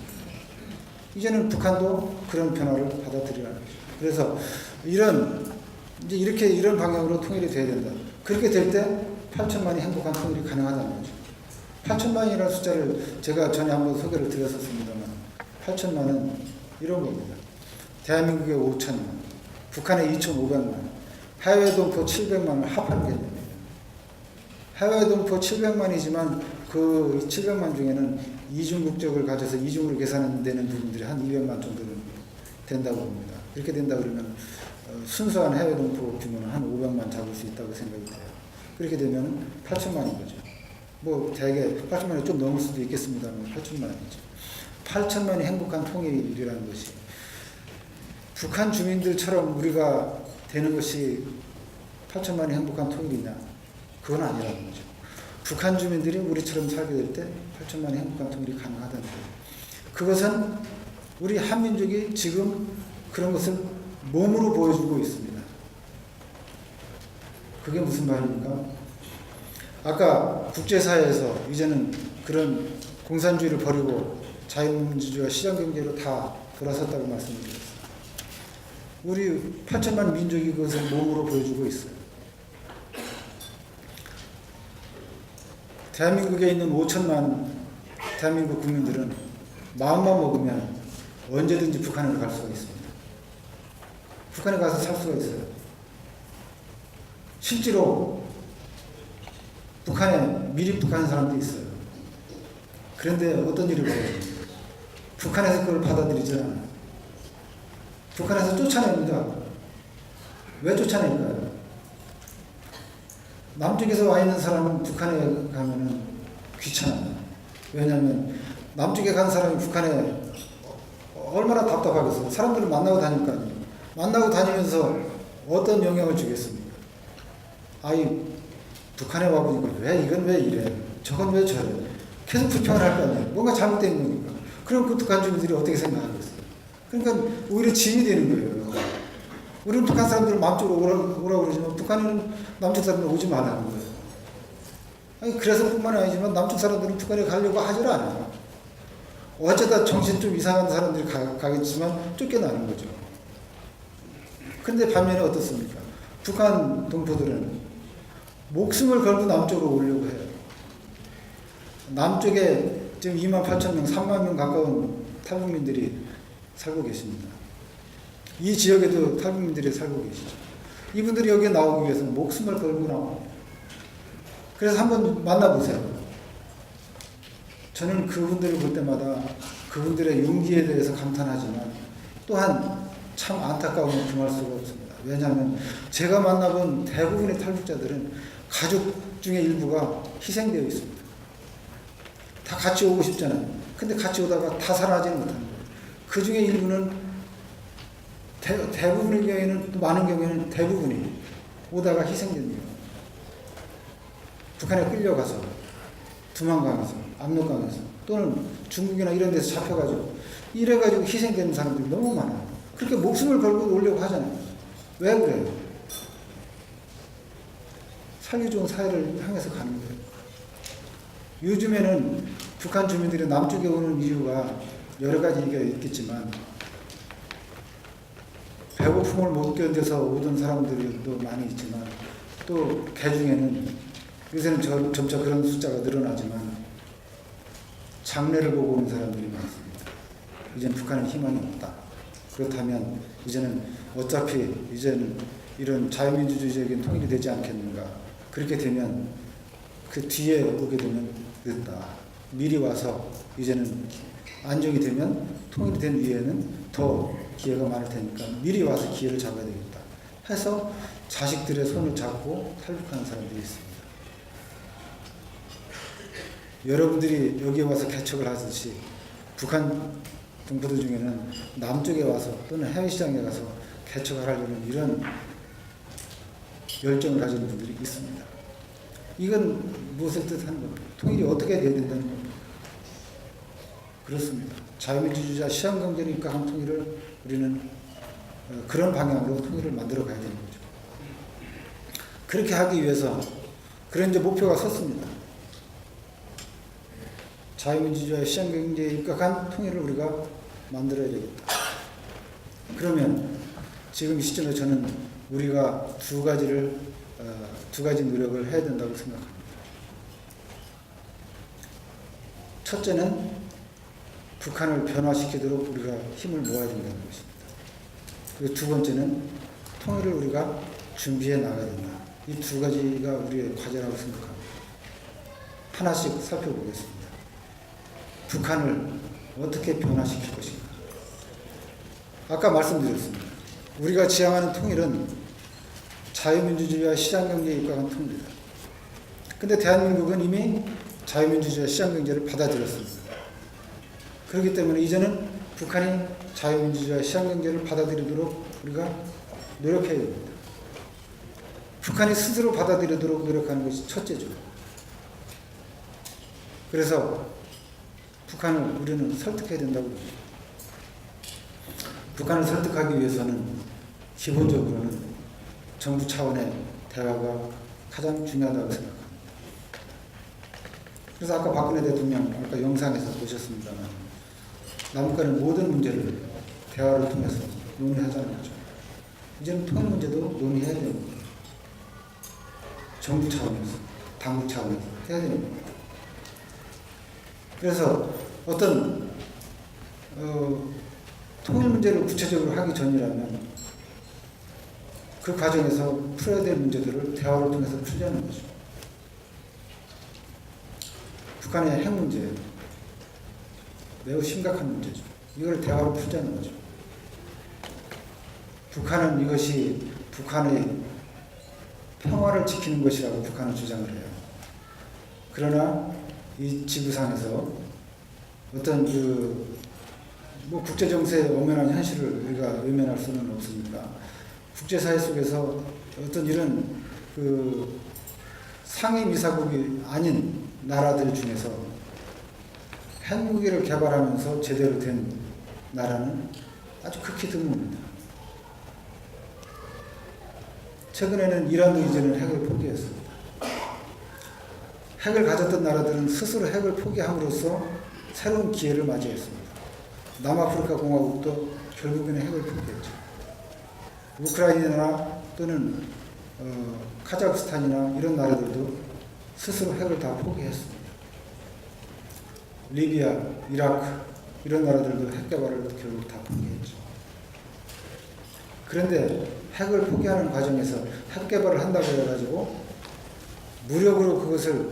이제는 북한도 그런 변화를 받아들이라는 거죠. 그래서 이제 이렇게 이런 방향으로 통일이 돼야 된다. 그렇게 될 때 8천만이 행복한 통일이 가능하다는 거죠. 8천만이라는 숫자를 제가 전에 한번 소개를 드렸었습니다만 8천만은 이런 겁니다. 대한민국의 5천만, 북한의 2,500만, 해외 동포 700만을 합한 개념이에요. 해외 동포 700만이지만 그 700만 중에는 이중 국적을 가져서 이중으로 계산되는 부분들이 한 200만 정도는 된다고 봅니다. 이렇게 된다 그러면 순수한 해외 동포 규모는 한 500만 잡을 수 있다고 생각이 돼요. 그렇게 되면 8천만인 거죠. 뭐 대개 8천만이 좀 넘을 수도 있겠습니다만 8천만이죠. 8천만이 행복한 통일이라는 것이 북한 주민들처럼 우리가 되는 것이 8천만이 행복한 통일이냐? 그건 아니라는 거죠. 북한 주민들이 우리처럼 살게 될 때 8천만이 행복한 통일이 가능하다는 거예요. 그것은 우리 한민족이 지금 그런 것을 몸으로 보여주고 있습니다. 그게 무슨 말입니까? 아까 국제사회에서 이제는 그런 공산주의를 버리고 자유민주주의와 시장경제로 다 돌아섰다고 말씀드렸어요. 우리 8천만 민족이 그것을 몸으로 보여주고 있어요. 대한민국에 있는 5천만 대한민국 국민들은 마음만 먹으면 언제든지 북한으로 갈 수가 있습니다. 북한에 가서 살 수가 있어요. 실제로 북한에 미립북한 사람도 있어요. 그런데 어떤 일이 벌어져요? 북한에서 그걸 받아들이지 않아요. 북한에서 쫓아냅니다. 왜 쫓아낼까요? 남쪽에서 와 있는 사람은 북한에 가면은 귀찮아요. 왜냐하면 남쪽에 간 사람이 북한에 얼마나 답답하겠어요. 사람들을 만나고 다닐 거 아니에요. 만나고 다니면서 어떤 영향을 주겠습니까? 아이, 북한에 와보니까 이건 왜 이래? 저건 왜 저래? 계속 불평을 할 거 아니에요. 뭔가 잘못된 거니까. 그럼 그 북한 주민들이 어떻게 생각하겠어요? 그러니까 오히려 짐이 되는 거예요. 우리는 북한 사람들을 마음적으로 오라고 그러지만 북한에는 남쪽 사람들 오지 말라는 거예요. 아니, 그래서 뿐만 아니지만 남쪽 사람들은 북한에 가려고 하질 않아요. 어쩌다 정신 좀 이상한 사람들이 가겠지만 쫓겨나는 거죠. 근데 반면에 어떻습니까? 북한 동포들은 목숨을 걸고 남쪽으로 오려고 해요. 남쪽에 지금 28,000명, 3만 명 가까운 탈북민들이 살고 계십니다. 이 지역에도 탈북민들이 살고 계시죠. 이분들이 여기에 나오기 위해서는 목숨을 걸고 나옵니다. 그래서 한번 만나보세요. 저는 그분들을 볼 때마다 그분들의 용기에 대해서 감탄하지만 또한 참 안타까움을 금할 수가 없습니다. 왜냐하면 제가 만나본 대부분의 탈북자들은 가족 중에 일부가 희생되어 있습니다. 다 같이 오고 싶잖아요. 근데 같이 오다가 다 살아나지는 못하는 거예요. 그 중에 일부는 대부분의 경우에는 또 많은 경우에는 대부분이 오다가 희생됩니다. 북한에 끌려가서 두만강에서 압록강에서 또는 중국이나 이런 데서 잡혀가지고 이래가지고 희생되는 사람들이 너무 많아요. 그렇게 목숨을 걸고 오려고 하잖아요. 왜 그래요? 살기 좋은 사회를 향해서 가는 거예요. 요즘에는 북한 주민들이 남쪽에 오는 이유가 여러 가지가 있겠지만 배고픔을 못 견뎌서 오던 사람들도 많이 있지만 또 개중에는 요새는 점차 그런 숫자가 늘어나지만 장래를 보고 온 사람들이 많습니다. 이제는 북한은 희망이 없다. 그렇다면 이제는 어차피 이제는 이런 자유민주주의적인 통일이 되지 않겠는가. 그렇게 되면 그 뒤에 오게 되면 늦다. 미리 와서 이제는 안정이 되면 통일이 된 뒤에는 더 기회가 많을 테니까 미리 와서 기회를 잡아야 되겠다. 해서 자식들의 손을 잡고 탈북하는 사람들이 있습니다. 여러분들이 여기에 와서 개척을 하듯이 북한 동포들 중에는 남쪽에 와서 또는 해외시장에 가서 개척을 하려는 이런 열정을 가지는 분들이 있습니다. 이건 무엇을 뜻하는 겁니까? 통일이 어떻게 돼야 된다는 겁니까? 그렇습니다. 자유민주주의자 시장경제를 입각한 통일을 우리는 그런 방향으로 통일을 만들어 가야 되는 거죠. 그렇게 하기 위해서 그런 이제 목표가 섰습니다. 자유민주주의와 시장경제에 입각한 통일을 우리가 만들어야 되겠다. 그러면 지금 이 시점에 저는 우리가 두 가지 노력을 해야 된다고 생각합니다. 첫째는 북한을 변화시키도록 우리가 힘을 모아야 된다는 것입니다. 그리고 두 번째는 통일을 우리가 준비해 나가야 된다. 이 두 가지가 우리의 과제라고 생각합니다. 하나씩 살펴보겠습니다. 북한을 어떻게 변화시킬 것인가. 아까 말씀드렸습니다. 우리가 지향하는 통일은 자유민주주의와 시장경제에 입각한 통일이다. 근데 대한민국은 이미 자유민주주의와 시장경제를 받아들였습니다. 그렇기 때문에 이제는 북한이 자유민주주의와 시장경제를 받아들이도록 우리가 노력해야 됩니다. 북한이 스스로 받아들이도록 노력하는 것이 첫째죠. 그래서 북한을 우리는 설득해야 된다고 봅니다. 북한을 설득하기 위해서는 기본적으로는 정부 차원의 대화가 가장 중요하다고 생각합니다. 그래서 아까 박근혜 대통령 아까 영상에서 보셨습니다만 남북 간의 모든 문제를 대화를 통해서 논의하자는 거죠. 이제는 통일 문제도 논의해야 되는 거예요. 정부 차원에서, 당국 차원에서 해야 되는 거예요. 그래서 어떤 통일 문제를 구체적으로 하기 전이라면 그 과정에서 풀어야 될 문제들을 대화를 통해서 풀자는 거죠. 북한의 핵 문제, 매우 심각한 문제죠. 이걸 대화로 풀자는 거죠. 북한은 이것이 북한의 평화를 지키는 것이라고 북한은 주장을 해요. 그러나 이 지구상에서 어떤 국제 정세의 엄연한 현실을 우리가 외면할 수는 없으니까 국제사회 속에서 어떤 이런 상위 미사국이 아닌 나라들 중에서 핵무기를 개발하면서 제대로 된 나라는 아주 극히 드뭅니다. 최근에는 이란도 이제는 핵을 포기했습니다. 핵을 가졌던 나라들은 스스로 핵을 포기함으로써 새로운 기회를 맞이했습니다. 남아프리카 공화국도 결국에는 핵을 포기했죠. 우크라이나 또는 카자흐스탄이나 이런 나라들도 스스로 핵을 다 포기했습니다. 리비아, 이라크 이런 나라들도 핵 개발을 결국 다 포기했죠. 그런데 핵을 포기하는 과정에서 핵 개발을 한다고 해가지고 무력으로 그것을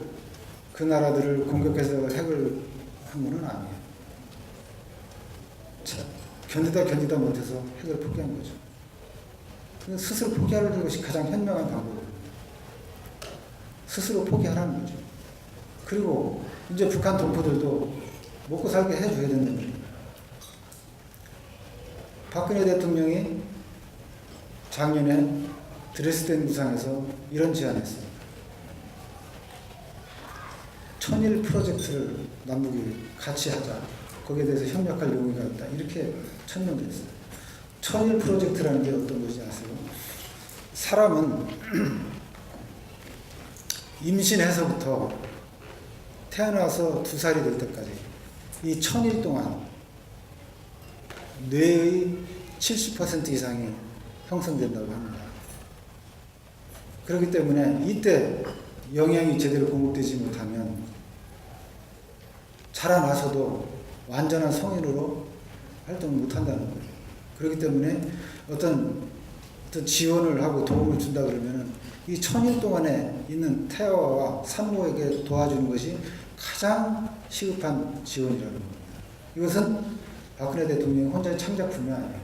그 나라들을 공격해서 핵을 한 것은 아니에요. 견디다 못해서 핵을 포기한 거죠. 스스로 포기하는 것이 가장 현명한 방법입니다. 스스로 포기하라는 거죠. 그리고 이제 북한 동포들도 먹고 살게 해줘야 된다는 겁니다. 박근혜 대통령이 작년에 드레스덴 구상에서 이런 제안을 했습니다. 천일 프로젝트를 남북이 같이 하자. 거기에 대해서 협력할 용의가 있다. 이렇게 천명됐어요. 천일 프로젝트라는 게 어떤 것인지 아세요? 사람은 임신해서부터 태어나서 2살이 될 때까지 이 1000일 동안 뇌의 70% 이상이 형성된다고 합니다. 그렇기 때문에 이때 영양이 제대로 공급되지 못하면 자라나서도 완전한 성인으로 활동을 못한다는 거예요. 그렇기 때문에 어떤 지원을 하고 도움을 준다 그러면은 이 1000일 동안에 있는 태아와 산모에게 도와주는 것이 가장 시급한 지원이라는 겁니다. 이것은 박근혜 대통령이 혼자의 창작품이 아니에요.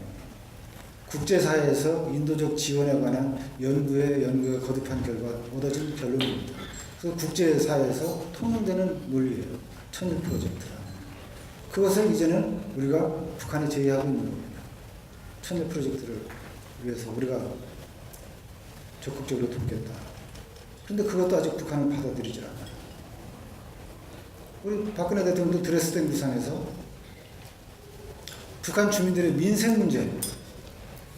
국제사회에서 인도적 지원에 관한 연구에 거듭한 결과 얻어진 결론입니다. 그래서 국제사회에서 통용되는 논리예요. 천일 프로젝트라. 그것을 이제는 우리가 북한에 제의하고 있는 겁니다. 천일 프로젝트를 위해서 우리가 적극적으로 돕겠다. 그런데 그것도 아직 북한은 받아들이질 않아요. 우리 박근혜 대통령도 드레스덴 구상에서 북한 주민들의 민생 문제,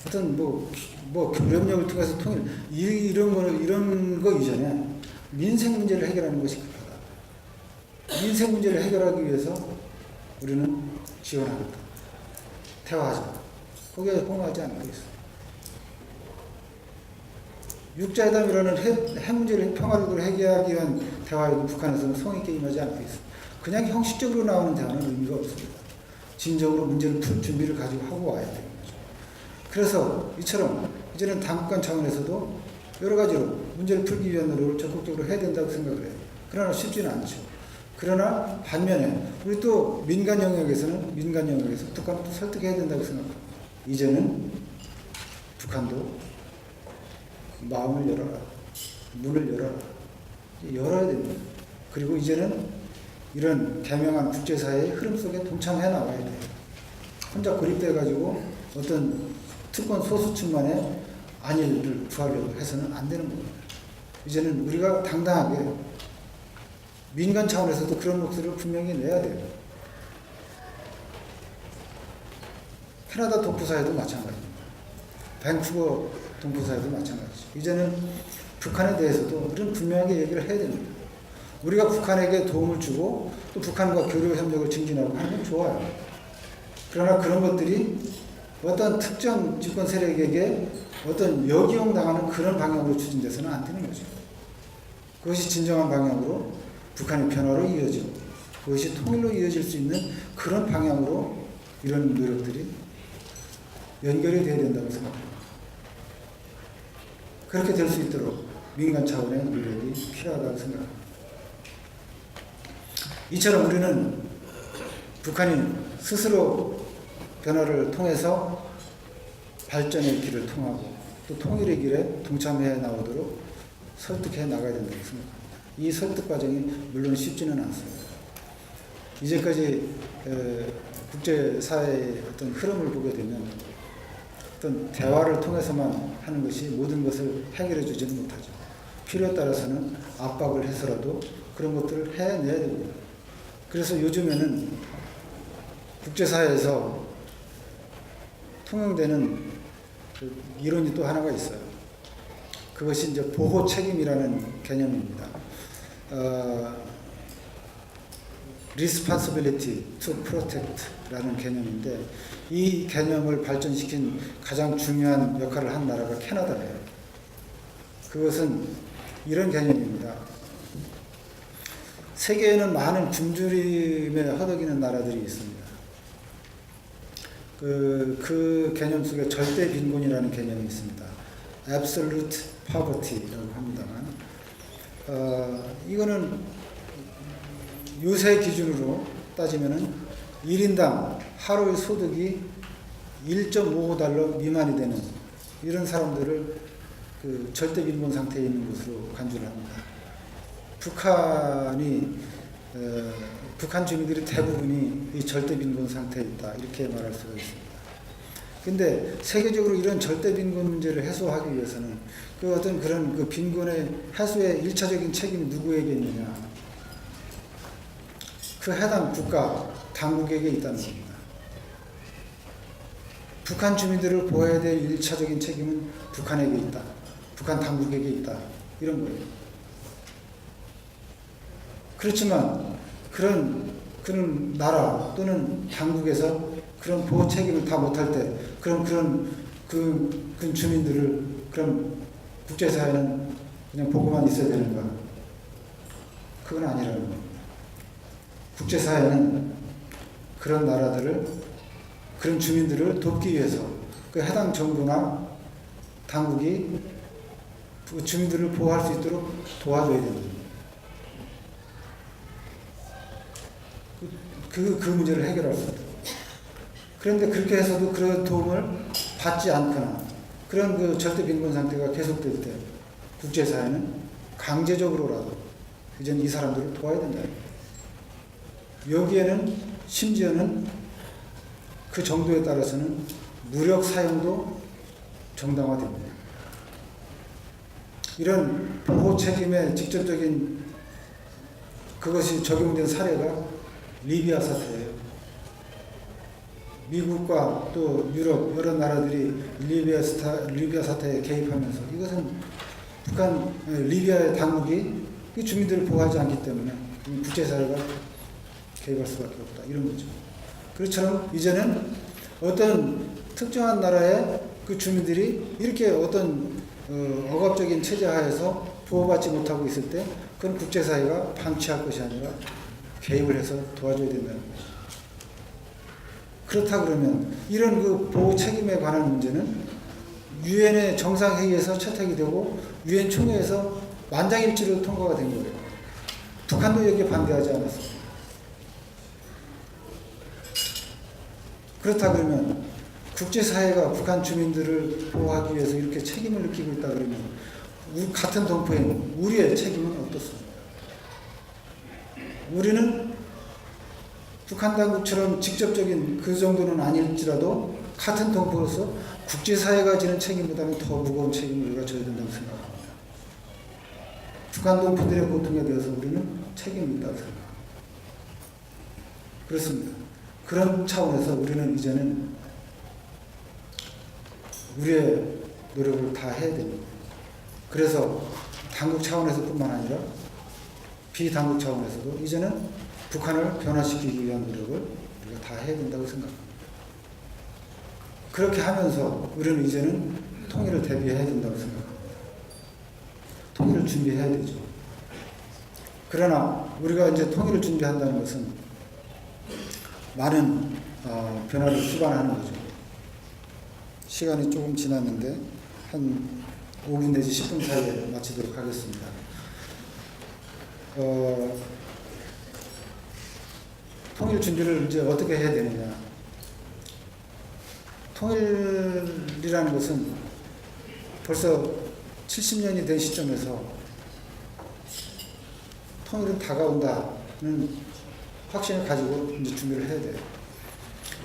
어떤 교섭력을 통해서 통일, 이런 거 이전에 민생 문제를 해결하는 것이 급하다. 민생 문제를 해결하기 위해서 우리는 지원하겠다. 대화하자. 거기에 호응하지 않고 있어요. 육자회담이라는 핵 문제를 평화적으로 해결하기 위한 대화에도 북한에서는 성의있게 임하지 않고 있어요. 그냥 형식적으로 나오는 대화는 의미가 없습니다. 진정으로 문제를 풀 준비를 가지고 하고 와야 되는 거죠. 그래서 이처럼 이제는 당국간 차원에서도 여러 가지로 문제를 풀기 위한 노력을 적극적으로 해야 된다고 생각을 해요. 그러나 쉽지는 않죠. 그러나 반면에 우리 또 민간 영역에서 북한을 또 설득해야 된다고 생각합니다. 이제는 북한도 마음을 열어라. 문을 열어라. 열어야 됩니다. 그리고 이제는 이런 개명한 국제사회의 흐름 속에 동참해 나와야 돼요. 혼자 고립돼가지고 어떤 특권 소수층만의 안위를 구하려고 해서는 안 되는 겁니다. 이제는 우리가 당당하게 민간 차원에서도 그런 목소리를 분명히 내야 돼요. 캐나다 동부사회도 마찬가지입니다. 밴쿠버 동부사회도 마찬가지죠. 이제는 북한에 대해서도 우리는 분명하게 얘기를 해야 됩니다. 우리가 북한에게 도움을 주고 또 북한과 교류 협력을 증진하고 하는 건 좋아요. 그러나 그런 것들이 어떤 특정 집권 세력에게 어떤 역이용 당하는 그런 방향으로 추진돼서는 안 되는 거죠. 그것이 진정한 방향으로 북한의 변화로 이어지고 그것이 통일로 이어질 수 있는 그런 방향으로 이런 노력들이 연결이 돼야 된다고 생각합니다. 그렇게 될 수 있도록 민간 차원의 노력이 필요하다고 생각합니다. 이처럼 우리는 북한이 스스로 변화를 통해서 발전의 길을 통하고 또 통일의 길에 동참해 나오도록 설득해 나가야 된다고 생각합니다. 이 설득 과정이 물론 쉽지는 않습니다. 이제까지 국제사회의 어떤 흐름을 보게 되면 어떤 대화를 통해서만 하는 것이 모든 것을 해결해 주지는 못하죠. 필요에 따라서는 압박을 해서라도 그런 것들을 해내야 됩니다. 그래서 요즘에는 국제사회에서 통용되는 이론이 또 하나가 있어요. 그것이 이제 보호 책임이라는 개념입니다. Responsibility to Protect라는 개념인데 이 개념을 발전시킨 가장 중요한 역할을 한 나라가 캐나다예요. 그것은 이런 개념입니다. 세계에는 많은 굶주림에 허덕이는 나라들이 있습니다. 그 개념 속에 절대 빈곤이라는 개념이 있습니다. Absolute Poverty라고 합니다만, 이거는 요새 기준으로 따지면은 1인당 하루의 소득이 1.55달러 미만이 되는 이런 사람들을 그 절대 빈곤 상태에 있는 것으로 간주를 합니다. 북한 주민들이 대부분이 이 절대 빈곤 상태에 있다 이렇게 말할 수가 있습니다. 근데 세계적으로 이런 절대 빈곤 문제를 해소하기 위해서는 그 어떤 그런 그 빈곤의 해소의 일차적인 책임이 누구에게 있느냐? 그 해당 국가 당국에게 있다는 겁니다. 북한 주민들을 보호해야 될 일차적인 책임은 북한에게 있다. 북한 당국에게 있다. 이런 거예요. 그렇지만 그런 나라 또는 당국에서 그런 보호 책임을 다 못할 때 그런 주민들을 그럼 국제사회는 그냥 보고만 있어야 되는가? 그건 아니라는 겁니다. 국제사회는 그런 나라들을 그런 주민들을 돕기 위해서 그 해당 정부나 당국이 그 주민들을 보호할 수 있도록 도와줘야 됩니다. 그 문제를 해결할 수 있도록. 그런데 그렇게 해서도 그런 도움을 받지 않거나 그런 그 절대 빈곤 상태가 계속될 때 국제사회는 강제적으로라도 이제는 이 사람들을 도와야 된다. 여기에는 심지어는 그 정도에 따라서는 무력 사용도 정당화됩니다. 이런 보호 책임의 직접적인 그것이 적용된 사례가 리비아 사태예요. 미국과 또 유럽 여러 나라들이 리비아 사태에 개입하면서 이것은 리비아의 당국이 이 주민들을 보호하지 않기 때문에 국제사회가 개입할 수밖에 없다. 이런 거죠. 그렇처럼 이제는 어떤 특정한 나라의 그 주민들이 이렇게 어떤 억압적인 체제 하에서 보호받지 못하고 있을 때 그건 국제사회가 방치할 것이 아니라 개입을 해서 도와줘야 된다는 거죠. 그렇다 그러면 이런 그 보호 책임에 관한 문제는 유엔의 정상회의에서 채택이 되고 유엔 총회에서 만장일치로 통과가 된 거예요. 북한도 여기에 반대하지 않았습니다. 그렇다 그러면 국제사회가 북한 주민들을 보호하기 위해서 이렇게 책임을 느끼고 있다 그러면 같은 동포인 우리의 책임은 어떻습니까? 우리는 북한 당국처럼 직접적인 그 정도는 아닐지라도 같은 동포로서 국제사회가 지는 책임보다는 더 무거운 책임을 우리가 져야 된다고 생각합니다. 북한 동포들의 고통에 대해서 우리는 책임이 있다고 생각합니다. 그렇습니다. 그런 차원에서 우리는 이제는 우리의 노력을 다 해야 됩니다. 그래서 당국 차원에서 뿐만 아니라 비당국 차원에서도 이제는 북한을 변화시키기 위한 노력을 우리가 다 해야 된다고 생각합니다. 그렇게 하면서 우리는 이제는 통일을 대비해야 된다고 생각합니다. 통일을 준비해야 되죠. 그러나 우리가 이제 통일을 준비한다는 것은 많은 변화를 수반하는 거죠. 시간이 조금 지났는데 한 5분 내지 10분 사이에 마치도록 하겠습니다. 통일 준비를 이제 어떻게 해야 되느냐. 통일이라는 것은 벌써 70년이 된 시점에서 통일은 다가온다는 확신을 가지고 이제 준비를 해야 돼요.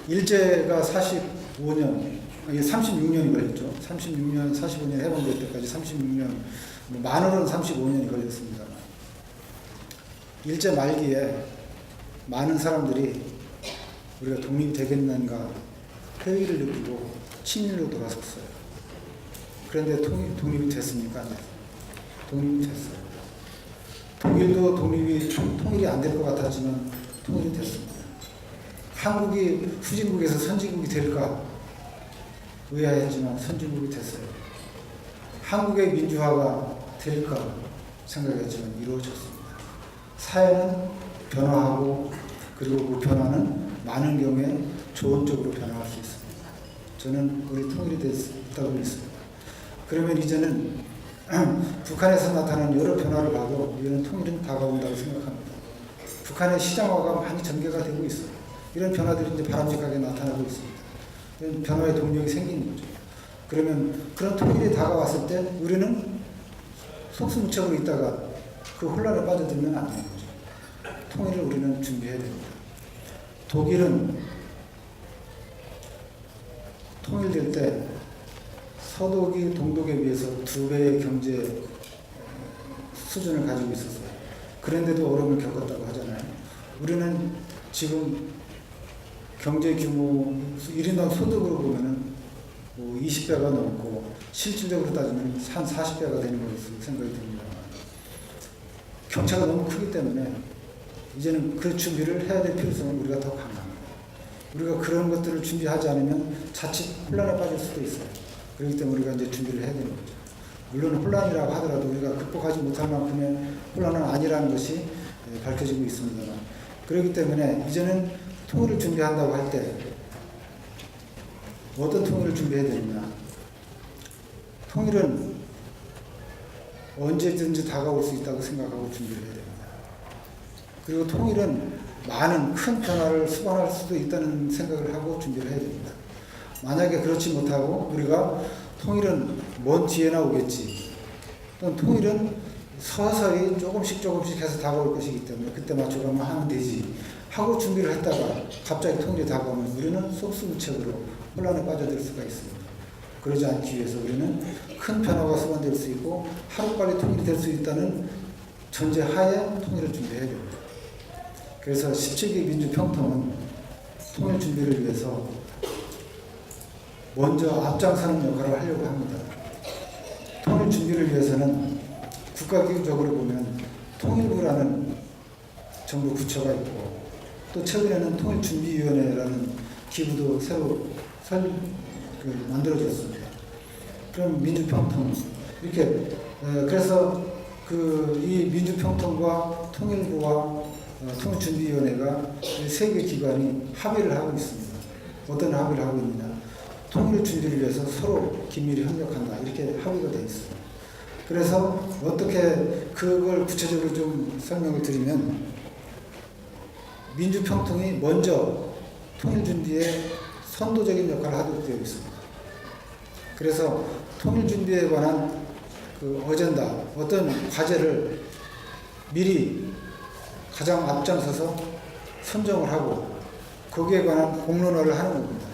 일제가 36년이 걸렸죠. 36년, 45년 해방될 때까지 36년, 만으로는 35년이 걸렸습니다. 일제 말기에 많은 사람들이 우리가 독립이 되겠는가 회의를 느끼고 친일로 돌아섰어요. 그런데 독립이 됐습니까? 안 됐어요. 독립이 됐어요. 독일도 통일이 안 될 것 같았지만 통일이 됐습니다. 한국이 후진국에서 선진국이 될까 의아했지만 선진국이 됐어요. 한국의 민주화가 될까 생각했지만 이루어졌습니다. 사회는 변화하고 그리고 그 변화는 많은 경우에 좋은 쪽으로 변화할 수 있습니다. 저는 우리 통일이 됐다고 믿습니다. 그러면 이제는 북한에서 나타나는 여러 변화를 봐도 우리는 통일은 다가온다고 생각합니다. 북한의 시장화가 많이 전개가 되고 있어요. 이런 변화들이 이제 바람직하게 나타나고 있습니다. 이런 변화의 동력이 생기는 거죠. 그러면 그런 통일이 다가왔을 때 우리는 속수무책으로 있다가 그 혼란에 빠져들면 안 되는 거죠. 통일을 우리는 준비해야 됩니다. 독일은 통일될 때 서독이 동독에 비해서 2배의 경제 수준을 가지고 있었어요. 그런데도 어려움을 겪었다고 하잖아요. 우리는 지금 경제 규모 1인당 소득으로 보면은 뭐 20배가 넘고 실질적으로 따지면 한 40배가 되는 것으로 생각이 듭니다. 격차가 너무 크기 때문에 이제는 그 준비를 해야 될 필요성은 우리가 더 강합니다. 우리가 그런 것들을 준비하지 않으면 자칫 혼란에 빠질 수도 있어요. 그렇기 때문에 우리가 이제 준비를 해야 되는 거죠. 물론 혼란이라고 하더라도 우리가 극복하지 못할 만큼의 혼란은 아니라는 것이 밝혀지고 있습니다만, 그렇기 때문에 이제는 통일을 준비한다고 할 때 어떤 통일을 준비해야 되느냐. 통일은 언제든지 다가올 수 있다고 생각하고 준비를 해야 됩니다. 그리고 통일은 많은 큰 변화를 수반할 수도 있다는 생각을 하고 준비를 해야 됩니다. 만약에 그렇지 못하고 우리가 통일은 먼 뒤에나 오겠지, 또는 통일은 서서히 조금씩 해서 다가올 것이기 때문에 그때 맞춰가면 하면 되지 하고 준비를 했다가 갑자기 통일이 다가오면 우리는 속수무책으로 혼란에 빠져들 수가 있습니다. 그러지 않기 위해서 우리는 큰 변화가 수반될 수 있고 하루빨리 통일이 될 수 있다는 전제 하에 통일을 준비해야 됩니다. 그래서 17기 민주평통은 통일 준비를 위해서 먼저 앞장서는 역할을 하려고 합니다. 통일 준비를 위해서는 국가기구적으로 보면 통일부라는 정부 부처가 있고 또 최근에는 통일준비위원회라는 기구도 새로 만들어졌습니다. 그럼 민주평통 이렇게 그래서 이 민주평통과 통일부와 통일준비위원회가 세 개 기관이 합의를 하고 있습니다. 어떤 합의를 하고 있느냐? 통일 준비를 위해서 서로 긴밀히 협력한다 이렇게 합의가 되어 있습니다. 그래서 어떻게 그걸 구체적으로 좀 설명을 드리면 민주평통이 먼저 통일 준비에 선도적인 역할을 하도록 되어 있습니다. 그래서 통일 준비에 관한 어젠다, 어떤 과제를 미리 가장 앞장서서 선정을 하고 거기에 관한 공론화를 하는 겁니다.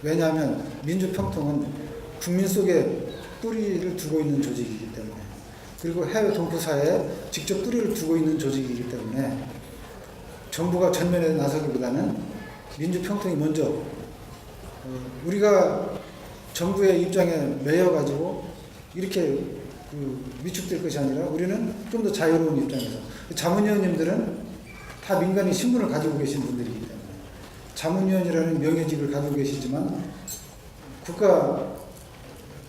왜냐하면 민주평통은 국민 속에 뿌리를 두고 있는 조직이기 때문에 그리고 해외 동포사회에 직접 뿌리를 두고 있는 조직이기 때문에 정부가 전면에 나서기보다는 민주평통이 먼저 우리가 정부의 입장에 매여가지고 이렇게 위축될 것이 아니라 우리는 좀 더 자유로운 입장에서 자문위원님들은 다 민간인 신분을 가지고 계신 분들이기 때문에 자문위원이라는 명예직을 가지고 계시지만 국가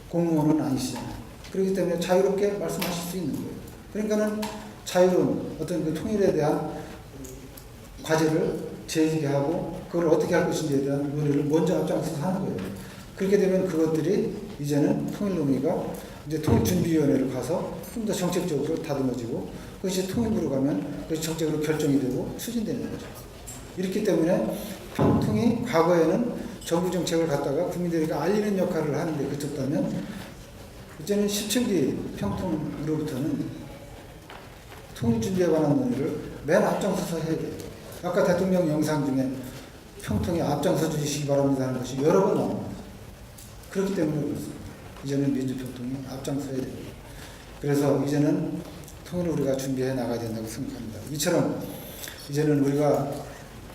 공무원은 아니시잖아요. 그렇기 때문에 자유롭게 말씀하실 수 있는 거예요. 그러니까는 자유로운 어떤 통일에 대한 과제를 제기하고 그걸 어떻게 할 것인지에 대한 논의를 먼저 앞장서서 하는 거예요. 그렇게 되면 그것들이 이제는 통일논의가 이제 통일준비위원회로 가서 좀 더 정책적으로 다듬어지고 그것이 통일부로 가면 그것이 정책으로 결정이 되고 추진되는 거죠. 이렇기 때문에 평통이 과거에는 정부 정책을 갖다가 국민들에게 알리는 역할을 하는데 그쳤다면 이제는 17기 평통으로부터는 통일 준비에 관한 논의를 맨 앞장서서 해야 돼요. 아까 대통령 영상 중에 평통에 앞장서 주시기 바랍니다 하는 것이 여러 번 나옵니다. 그렇기 때문에 그렇습니다. 이제는 민주평통이 앞장서야 됩니다. 그래서 이제는 통일을 우리가 준비해 나가야 된다고 생각합니다. 이처럼 이제는 우리가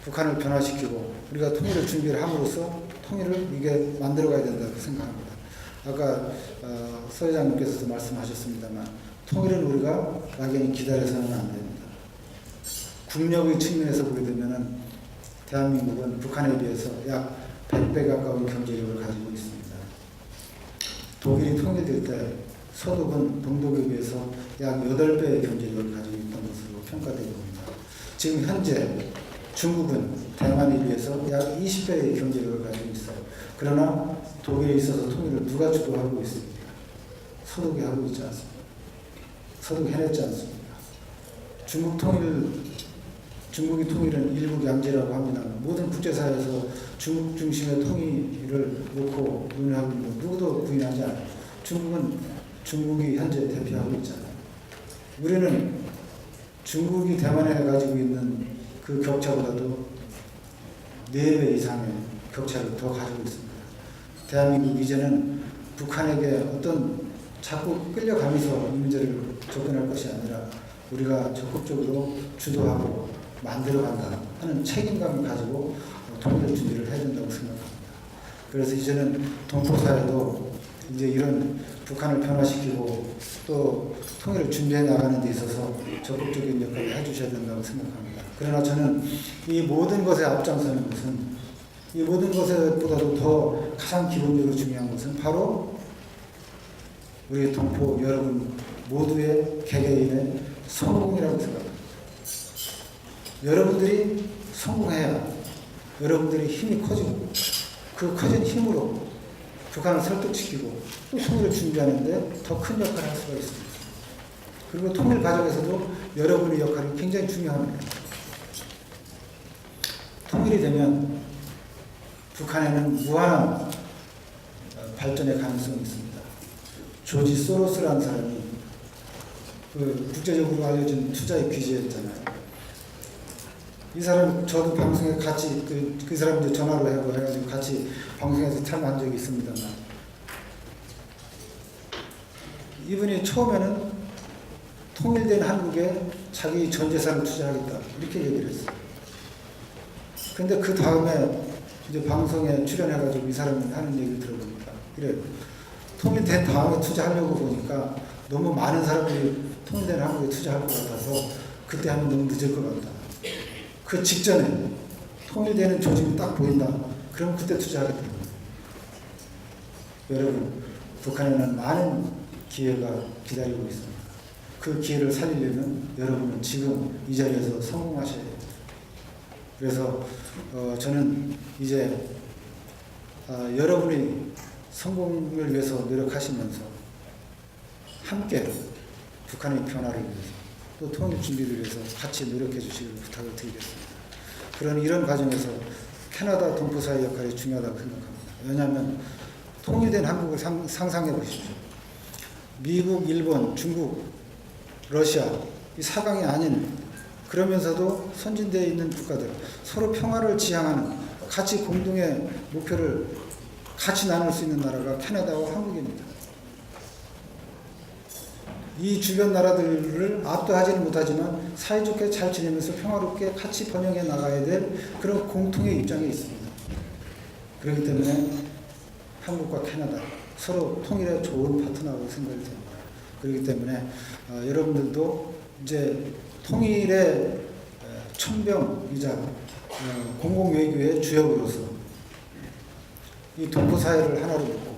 북한을 변화시키고 우리가 통일을 준비를 함으로써 통일을 이게 만들어가야 된다고 생각합니다. 아까 서 회장님께서도 말씀하셨습니다만 통일은 우리가 막연히 기다려서는 안 됩니다. 국력의 측면에서 보게 되면은 대한민국은 북한에 비해서 약 100배 가까운 경제력을 가지고 있습니다. 독일이 통일될 때 서독은 동독에 비해서 약 8배의 경제력을 가지고 있던 것으로 평가되고 있습니다. 지금 현재 중국은 대만에 비해서 약 20배의 경제력을 가지고 있어요. 그러나 독일에 있어서 통일을 누가 주도하고 있습니까? 서독이 하고 있지 않습니까? 서독이 해냈지 않습니까? 중국이 통일은 일국양제라고 합니다. 모든 국제사회에서 중국 중심의 통일을 놓고 논의하고 있는 누구도 부인하지 않아요. 중국이 현재 대표하고 있잖아요. 우리는 중국이 대만에 가지고 있는 그 격차보다도 4배 이상의 격차를 더 가지고 있습니다. 대한민국 이제는 북한에게 어떤 자꾸 끌려가면서 이 문제를 접근할 것이 아니라 우리가 적극적으로 주도하고 만들어간다 하는 책임감을 가지고 통일 준비를 해야 된다고 생각합니다. 그래서 이제는 동포사회도 이제 이런 북한을 변화시키고 또 통일을 준비해 나가는 데 있어서 적극적인 역할을 해주셔야 된다고 생각합니다. 그러나 저는 이 모든 것에 앞장서는 것은 이 모든 것보다도 더 가장 기본적으로 중요한 것은 바로 우리 동포 여러분 모두의 개개인의 성공이라고 생각합니다. 여러분들이 성공해야 여러분들의 힘이 커지고 그 커진 힘으로 북한을 설득시키고 또 통일을 준비하는데 더 큰 역할을 할 수가 있습니다. 그리고 통일 과정에서도 여러분의 역할이 굉장히 중요합니다. 통일이 되면 북한에는 무한한 발전의 가능성이 있습니다. 조지 소로스라는 사람이 국제적으로 알려진 투자의 귀재였잖아요. 이 사람 저도 방송에 같이 그 사람들 전화로 해가지고 같이 방송에서 참여한 적이 있습니다만 이분이 처음에는 통일된 한국에 자기 전 재산을 투자하겠다 이렇게 얘기를 했어요. 근데 그 다음에 이제 방송에 출연해가지고 이 사람이 하는 얘기를 들어보니까 그래 통일된 다음에 투자하려고 보니까 너무 많은 사람들이 통일된 한국에 투자할 것 같아서 그때 하면 너무 늦을 것 같다. 그 직전에 통일되는 조짐이 딱 보인다. 그럼 그때 투자하겠다. 여러분, 북한에는 많은 기회가 기다리고 있습니다. 그 기회를 살리려면 여러분은 지금 이 자리에서 성공하셔야 돼요. 그래서 저는 이제 여러분이 성공을 위해서 노력하시면서 함께 북한의 변화를 위해서 또 통일 준비를 위해서 같이 노력해 주시길 부탁을 드리겠습니다. 이런 과정에서 캐나다 동포사의 역할이 중요하다고 생각합니다. 왜냐하면 통일된 한국을 상상해 보십시오. 미국, 일본, 중국, 러시아 이 4강이 아닌 그러면서도 선진대에 있는 국가들 서로 평화를 지향하는 같이 공동의 목표를 같이 나눌 수 있는 나라가 캐나다와 한국입니다. 이 주변 나라들을 압도하지는 못하지만 사이좋게 잘 지내면서 평화롭게 같이 번영해 나가야 될 그런 공통의 입장에 있습니다. 그렇기 때문에 한국과 캐나다 서로 통일에 좋은 파트너라고 생각이 됩니다. 그렇기 때문에 여러분들도 이제 통일의 천병이자 공공외교의 주역으로서 이 동포 사회를 하나로 묶고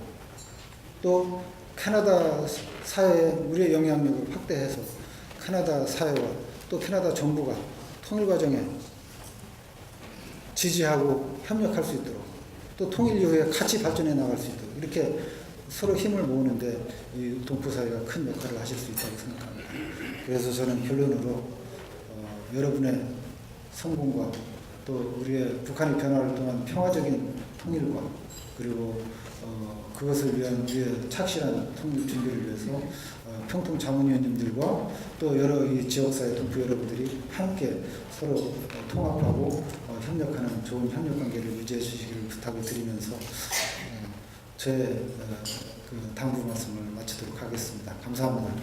또 캐나다 사회에 우리의 영향력을 확대해서 캐나다 사회와 또 캐나다 정부가 통일 과정에 지지하고 협력할 수 있도록 또 통일 이후에 같이 발전해 나갈 수 있도록 이렇게 서로 힘을 모으는데 이 동포 사회가 큰 역할을 하실 수 있다고 생각합니다. 그래서 저는 결론으로 여러분의 성공과 또 우리의 북한의 변화를 통한 평화적인 통일과 그리고 그것을 위한 우리의 착실한 통일 준비를 위해서 평통 자문위원님들과 또 여러 이 지역사회 동포 여러분들이 함께 서로 통합하고 협력하는 좋은 협력 관계를 유지해 주시기를 부탁을 드리면서 제 그 당부 말씀을 마치도록 하겠습니다. 감사합니다. 네,